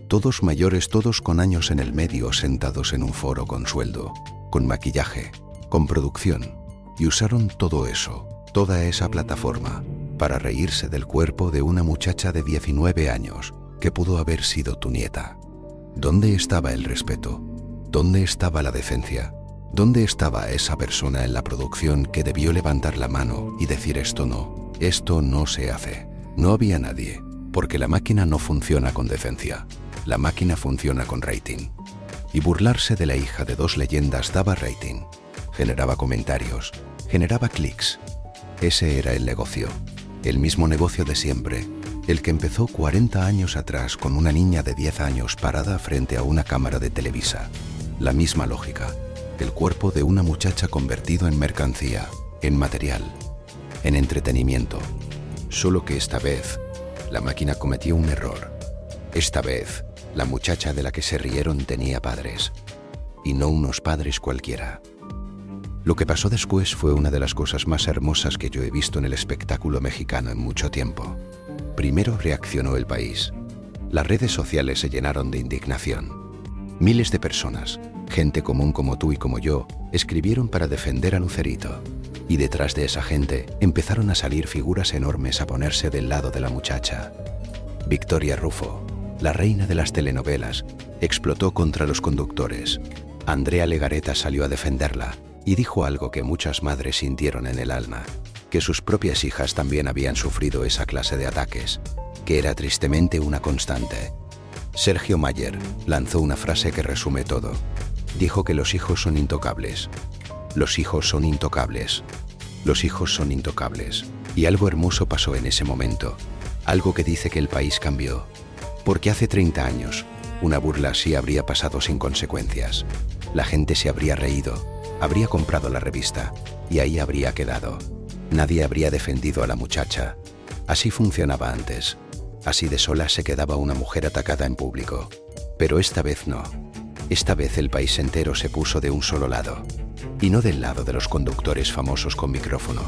todos mayores, todos con años en el medio, sentados en un foro con sueldo, con maquillaje, con producción, y usaron todo eso, toda esa plataforma, para reírse del cuerpo de una muchacha de 19 años, que pudo haber sido tu nieta. ¿Dónde estaba el respeto? ¿Dónde estaba la decencia? ¿Dónde estaba esa persona en la producción que debió levantar la mano y decir esto no se hace? No había nadie, porque la máquina no funciona con decencia, la máquina funciona con rating. Y burlarse de la hija de 2 leyendas daba rating, generaba comentarios, generaba clics. Ese era el negocio, el mismo negocio de siempre, el que empezó 40 años atrás con una niña de 10 años parada frente a una cámara de Televisa. La misma lógica, el cuerpo de una muchacha convertido en mercancía, en material, en entretenimiento. Solo que esta vez, la máquina cometió un error. Esta vez, la muchacha de la que se rieron tenía padres, y no unos padres cualquiera. Lo que pasó después fue una de las cosas más hermosas que yo he visto en el espectáculo mexicano en mucho tiempo. Primero reaccionó el país. Las redes sociales se llenaron de indignación. Miles de personas, gente común como tú y como yo, escribieron para defender a Lucerito. Y detrás de esa gente empezaron a salir figuras enormes a ponerse del lado de la muchacha. Victoria Rufo, la reina de las telenovelas, explotó contra los conductores. Andrea Legarreta salió a defenderla y dijo algo que muchas madres sintieron en el alma, que sus propias hijas también habían sufrido esa clase de ataques, que era tristemente una constante. Sergio Mayer lanzó una frase que resume todo. Dijo que los hijos son intocables. Los hijos son intocables. Los hijos son intocables. Y algo hermoso pasó en ese momento, algo que dice que el país cambió, porque hace 30 años una burla así habría pasado sin consecuencias. La gente se habría reído, habría comprado la revista y ahí habría quedado. Nadie habría defendido a la muchacha. Así funcionaba antes. Así de sola se quedaba una mujer atacada en público. Pero esta vez no. Esta vez el país entero se puso de un solo lado. Y no del lado de los conductores famosos con micrófono.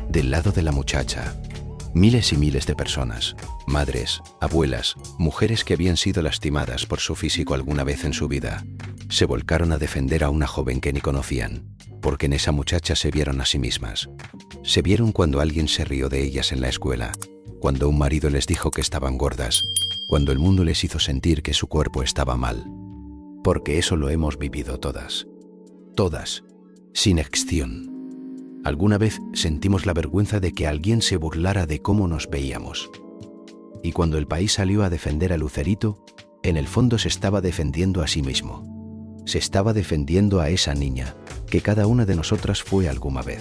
Del lado de la muchacha. Miles y miles de personas, madres, abuelas, mujeres que habían sido lastimadas por su físico alguna vez en su vida, se volcaron a defender a una joven que ni conocían, porque en esa muchacha se vieron a sí mismas. Se vieron cuando alguien se rió de ellas en la escuela, cuando un marido les dijo que estaban gordas, cuando el mundo les hizo sentir que su cuerpo estaba mal. Porque eso lo hemos vivido todas. Todas, sin excepción. Alguna vez sentimos la vergüenza de que alguien se burlara de cómo nos veíamos. Y cuando el país salió a defender a Lucerito, en el fondo se estaba defendiendo a sí mismo. Se estaba defendiendo a esa niña, que cada una de nosotras fue alguna vez.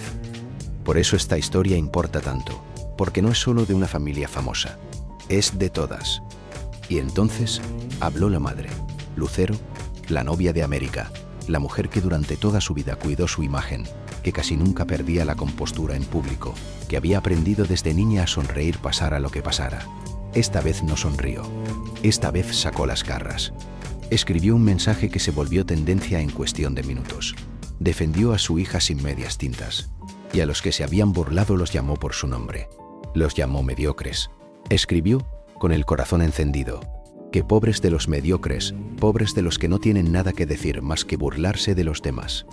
Por eso esta historia importa tanto, porque no es solo de una familia famosa, es de todas. Y entonces habló la madre, Lucero, la novia de América, la mujer que durante toda su vida cuidó su imagen, que casi nunca perdía la compostura en público, que había aprendido desde niña a sonreír pasara lo que pasara. Esta vez no sonrió, esta vez sacó las garras. Escribió un mensaje que se volvió tendencia en cuestión de minutos. Defendió a su hija sin medias tintas, y a los que se habían burlado los llamó por su nombre. Los llamó mediocres. Escribió, con el corazón encendido, que pobres de los mediocres, pobres de los que no tienen nada que decir más que burlarse de los demás.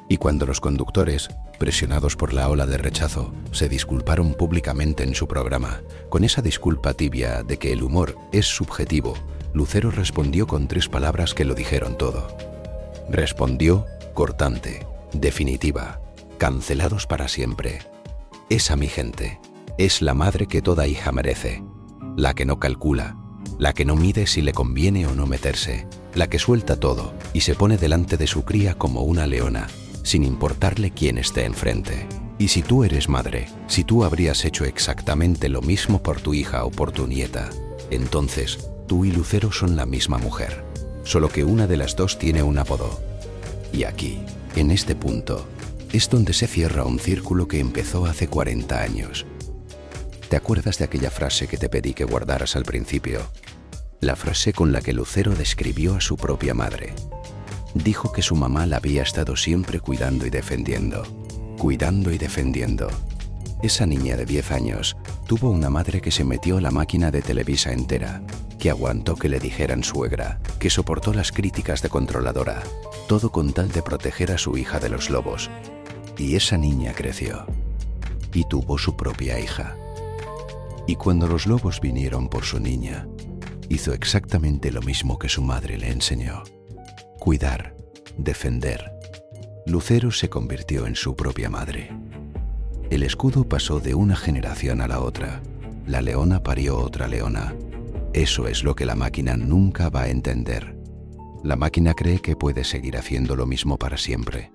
Y cuando los conductores, presionados por la ola de rechazo, se disculparon públicamente en su programa, con esa disculpa tibia de que el humor es subjetivo, Lucero respondió con 3 palabras que lo dijeron todo. Respondió cortante, definitiva, cancelados para siempre. Esa mi gente, es la madre que toda hija merece, la que no calcula, la que no mide si le conviene o no meterse, la que suelta todo y se pone delante de su cría como una leona, sin importarle quién esté enfrente. Y si tú eres madre, si tú habrías hecho exactamente lo mismo por tu hija o por tu nieta, entonces tú y Lucero son la misma mujer, solo que una de las dos tiene un apodo. Y aquí, en este punto, es donde se cierra un círculo que empezó hace 40 años. ¿Te acuerdas de aquella frase que te pedí que guardaras al principio? La frase con la que Lucero describió a su propia madre. Dijo que su mamá la había estado siempre cuidando y defendiendo. Cuidando y defendiendo. Esa niña de 10 años tuvo una madre que se metió a la máquina de Televisa entera, que aguantó que le dijeran suegra, que soportó las críticas de controladora, todo con tal de proteger a su hija de los lobos. Y esa niña creció. Y tuvo su propia hija. Y cuando los lobos vinieron por su niña, hizo exactamente lo mismo que su madre le enseñó. Cuidar, defender. Lucero se convirtió en su propia madre. El escudo pasó de una generación a la otra. La leona parió otra leona. Eso es lo que la máquina nunca va a entender. La máquina cree que puede seguir haciendo lo mismo para siempre.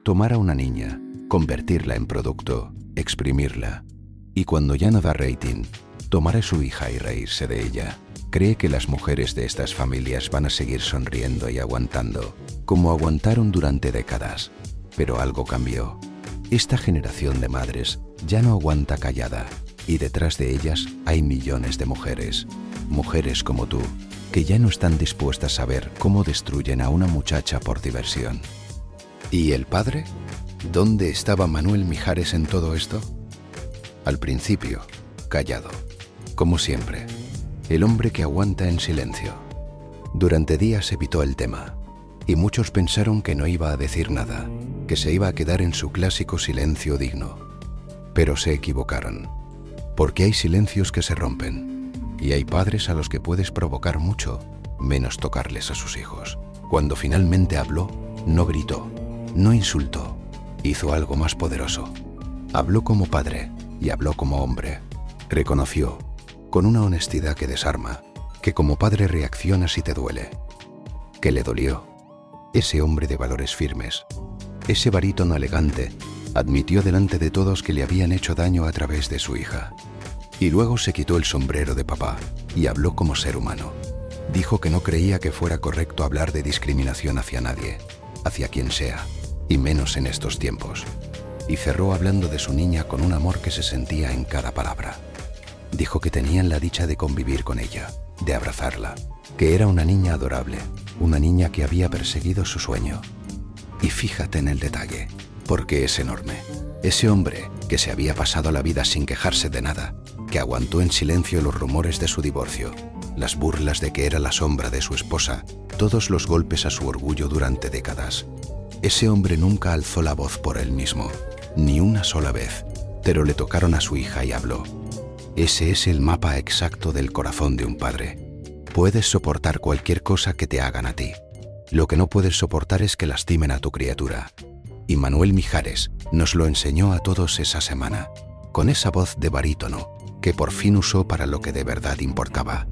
Tomar a una niña, convertirla en producto, exprimirla. Y cuando ya no da rating, tomar a su hija y reírse de ella. Cree que las mujeres de estas familias van a seguir sonriendo y aguantando, como aguantaron durante décadas. Pero algo cambió. Esta generación de madres ya no aguanta callada, y detrás de ellas hay millones de mujeres, mujeres como tú, que ya no están dispuestas a ver cómo destruyen a una muchacha por diversión. ¿Y el padre? ¿Dónde estaba Manuel Mijares en todo esto? Al principio, callado, como siempre. El hombre que aguanta en silencio. Durante días evitó el tema, y muchos pensaron que no iba a decir nada, que se iba a quedar en su clásico silencio digno. Pero se equivocaron, porque hay silencios que se rompen, y hay padres a los que puedes provocar mucho, menos tocarles a sus hijos. Cuando finalmente habló, no gritó, no insultó, hizo algo más poderoso. Habló como padre y habló como hombre. Reconoció, con una honestidad que desarma, que como padre reacciona si te duele. Que le dolió. Ese hombre de valores firmes, ese barítono elegante, admitió delante de todos que le habían hecho daño a través de su hija. Y luego se quitó el sombrero de papá y habló como ser humano. Dijo que no creía que fuera correcto hablar de discriminación hacia nadie, hacia quien sea, y menos en estos tiempos. Y cerró hablando de su niña con un amor que se sentía en cada palabra. Dijo que tenían la dicha de convivir con ella, de abrazarla, que era una niña adorable, una niña que había perseguido su sueño. Y fíjate en el detalle, porque es enorme. Ese hombre que se había pasado la vida sin quejarse de nada, que aguantó en silencio los rumores de su divorcio, las burlas de que era la sombra de su esposa, todos los golpes a su orgullo durante décadas. Ese hombre nunca alzó la voz por él mismo, ni una sola vez, pero le tocaron a su hija y habló. Ese es el mapa exacto del corazón de un padre. Puedes soportar cualquier cosa que te hagan a ti. Lo que no puedes soportar es que lastimen a tu criatura. Y Manuel Mijares nos lo enseñó a todos esa semana, con esa voz de barítono que por fin usó para lo que de verdad importaba.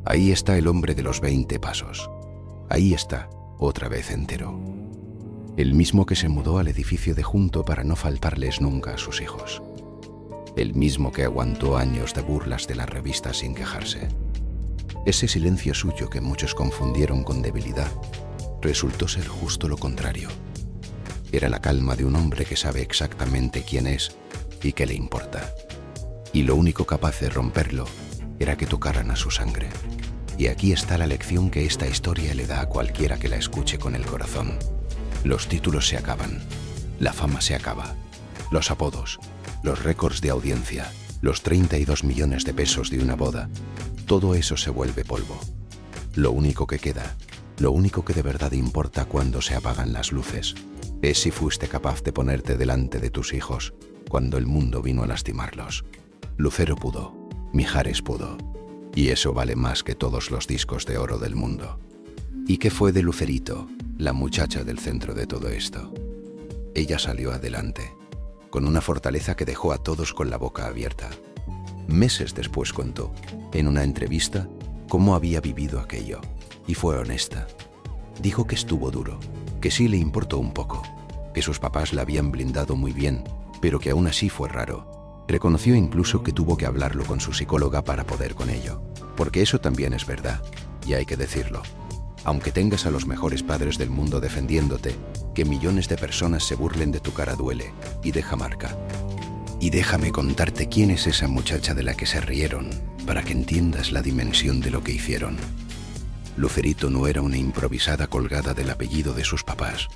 Ahí está el hombre de los 20 pasos. Ahí está, otra vez entero. El mismo que se mudó al edificio de junto para no faltarles nunca a sus hijos. El mismo que aguantó años de burlas de las revistas sin quejarse. Ese silencio suyo que muchos confundieron con debilidad resultó ser justo lo contrario. Era la calma de un hombre que sabe exactamente quién es y qué le importa. Y lo único capaz de romperlo era que tocaran a su sangre. Y aquí está la lección que esta historia le da a cualquiera que la escuche con el corazón. Los títulos se acaban, la fama se acaba, los apodos, los récords de audiencia, los 32 millones de pesos de una boda, todo eso se vuelve polvo. Lo único que queda, lo único que de verdad importa cuando se apagan las luces, es si fuiste capaz de ponerte delante de tus hijos cuando el mundo vino a lastimarlos. Lucero pudo, Mijares pudo, y eso vale más que todos los discos de oro del mundo. ¿Y qué fue de Lucerito, la muchacha del centro de todo esto? Ella salió adelante, con una fortaleza que dejó a todos con la boca abierta. Meses después contó, en una entrevista, cómo había vivido aquello, y fue honesta. Dijo que estuvo duro, que sí le importó un poco, que sus papás la habían blindado muy bien, pero que aún así fue raro. Reconoció incluso que tuvo que hablarlo con su psicóloga para poder con ello, porque eso también es verdad, y hay que decirlo. Aunque tengas a los mejores padres del mundo defendiéndote, que millones de personas se burlen de tu cara duele y deja marca. Y déjame contarte quién es esa muchacha de la que se rieron, para que entiendas la dimensión de lo que hicieron. Lucerito no era una improvisada colgada del apellido de sus papás.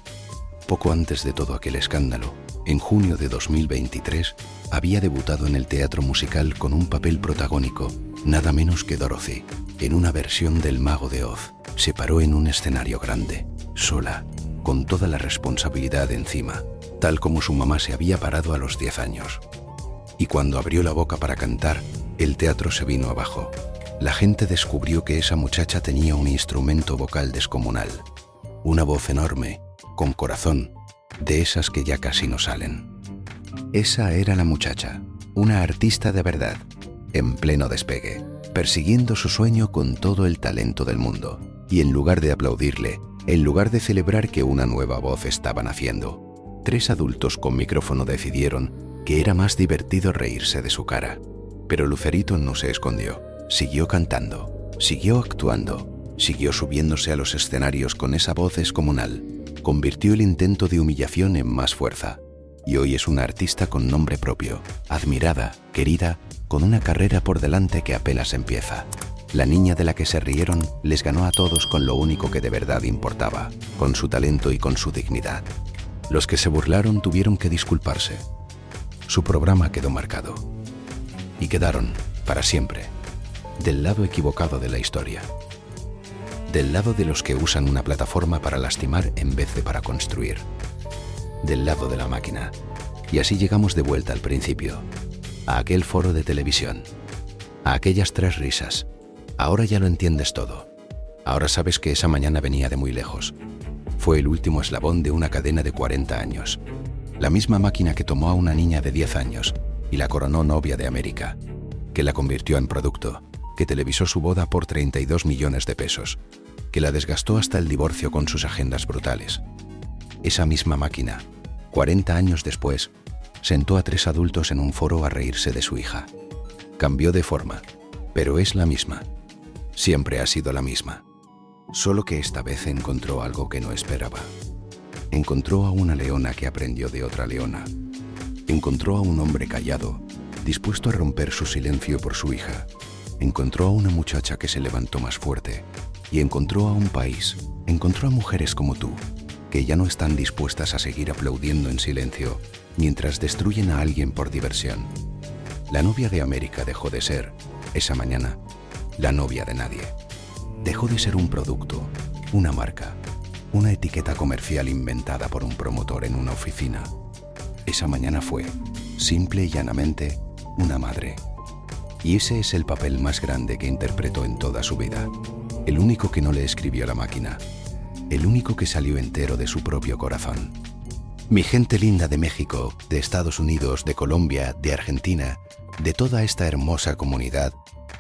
Poco antes de todo aquel escándalo, en junio de 2023, había debutado en el teatro musical con un papel protagónico, nada menos que Dorothy, en una versión del Mago de Oz. Se paró en un escenario grande, sola, con toda la responsabilidad encima, tal como su mamá se había parado a los 10 años. Y cuando abrió la boca para cantar, el teatro se vino abajo. La gente descubrió que esa muchacha tenía un instrumento vocal descomunal, una voz enorme, con corazón, de esas que ya casi no salen. Esa era la muchacha, una artista de verdad, en pleno despegue, persiguiendo su sueño con todo el talento del mundo. Y en lugar de aplaudirle, en lugar de celebrar que una nueva voz estaba naciendo, 3 adultos con micrófono decidieron que era más divertido reírse de su cara. Pero Lucerito no se escondió, siguió cantando, siguió actuando, siguió subiéndose a los escenarios con esa voz descomunal. Convirtió el intento de humillación en más fuerza. Y hoy es una artista con nombre propio, admirada, querida, con una carrera por delante que apenas empieza. La niña de la que se rieron les ganó a todos con lo único que de verdad importaba, con su talento y con su dignidad. Los que se burlaron tuvieron que disculparse. Su programa quedó marcado. Y quedaron, para siempre, del lado equivocado de la historia. Del lado de los que usan una plataforma para lastimar en vez de para construir. Del lado de la máquina. Y así llegamos de vuelta al principio, a aquel foro de televisión, a aquellas 3 risas. Ahora ya lo entiendes todo. Ahora sabes que esa mañana venía de muy lejos. Fue el último eslabón de una cadena de 40 años. La misma máquina que tomó a una niña de 10 años y la coronó novia de América, que la convirtió en producto, que televisó su boda por 32 millones de pesos, que la desgastó hasta el divorcio con sus agendas brutales. Esa misma máquina, 40 años después, sentó a 3 adultos en un foro a reírse de su hija. Cambió de forma, pero es la misma. Siempre ha sido la misma. Solo que esta vez encontró algo que no esperaba. Encontró a una leona que aprendió de otra leona. Encontró a un hombre callado, dispuesto a romper su silencio por su hija. Encontró a una muchacha que se levantó más fuerte. Y encontró a un país, encontró a mujeres como tú, que ya no están dispuestas a seguir aplaudiendo en silencio mientras destruyen a alguien por diversión. La novia de América dejó de ser, esa mañana, la novia de nadie. Dejó de ser un producto, una marca, una etiqueta comercial inventada por un promotor en una oficina. Esa mañana fue, simple y llanamente, una madre. Y ese es el papel más grande que interpretó en toda su vida. El único que no le escribió la máquina. El único que salió entero de su propio corazón. Mi gente linda de México, de Estados Unidos, de Colombia, de Argentina, de toda esta hermosa comunidad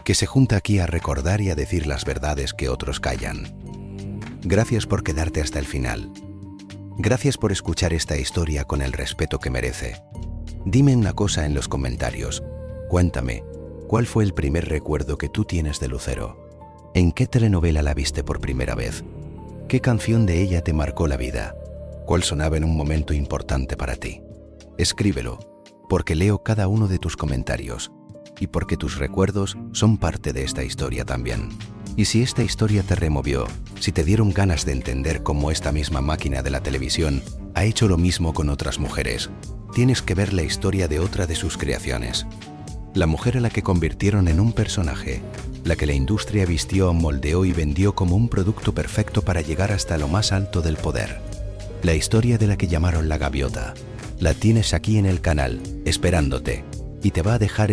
que se junta aquí a recordar y a decir las verdades que otros callan. Gracias por quedarte hasta el final. Gracias por escuchar esta historia con el respeto que merece. Dime una cosa en los comentarios. Cuéntame, ¿cuál fue el primer recuerdo que tú tienes de Lucero? ¿En qué telenovela la viste por primera vez? ¿Qué canción de ella te marcó la vida? ¿Cuál sonaba en un momento importante para ti? Escríbelo, porque leo cada uno de tus comentarios y porque tus recuerdos son parte de esta historia también. Y si esta historia te removió, si te dieron ganas de entender cómo esta misma máquina de la televisión ha hecho lo mismo con otras mujeres, tienes que ver la historia de otra de sus creaciones. La mujer a la que convirtieron en un personaje, la que la industria vistió, moldeó y vendió como un producto perfecto para llegar hasta lo más alto del poder. La historia de la que llamaron la gaviota. La tienes aquí en el canal, esperándote, y te va a dejar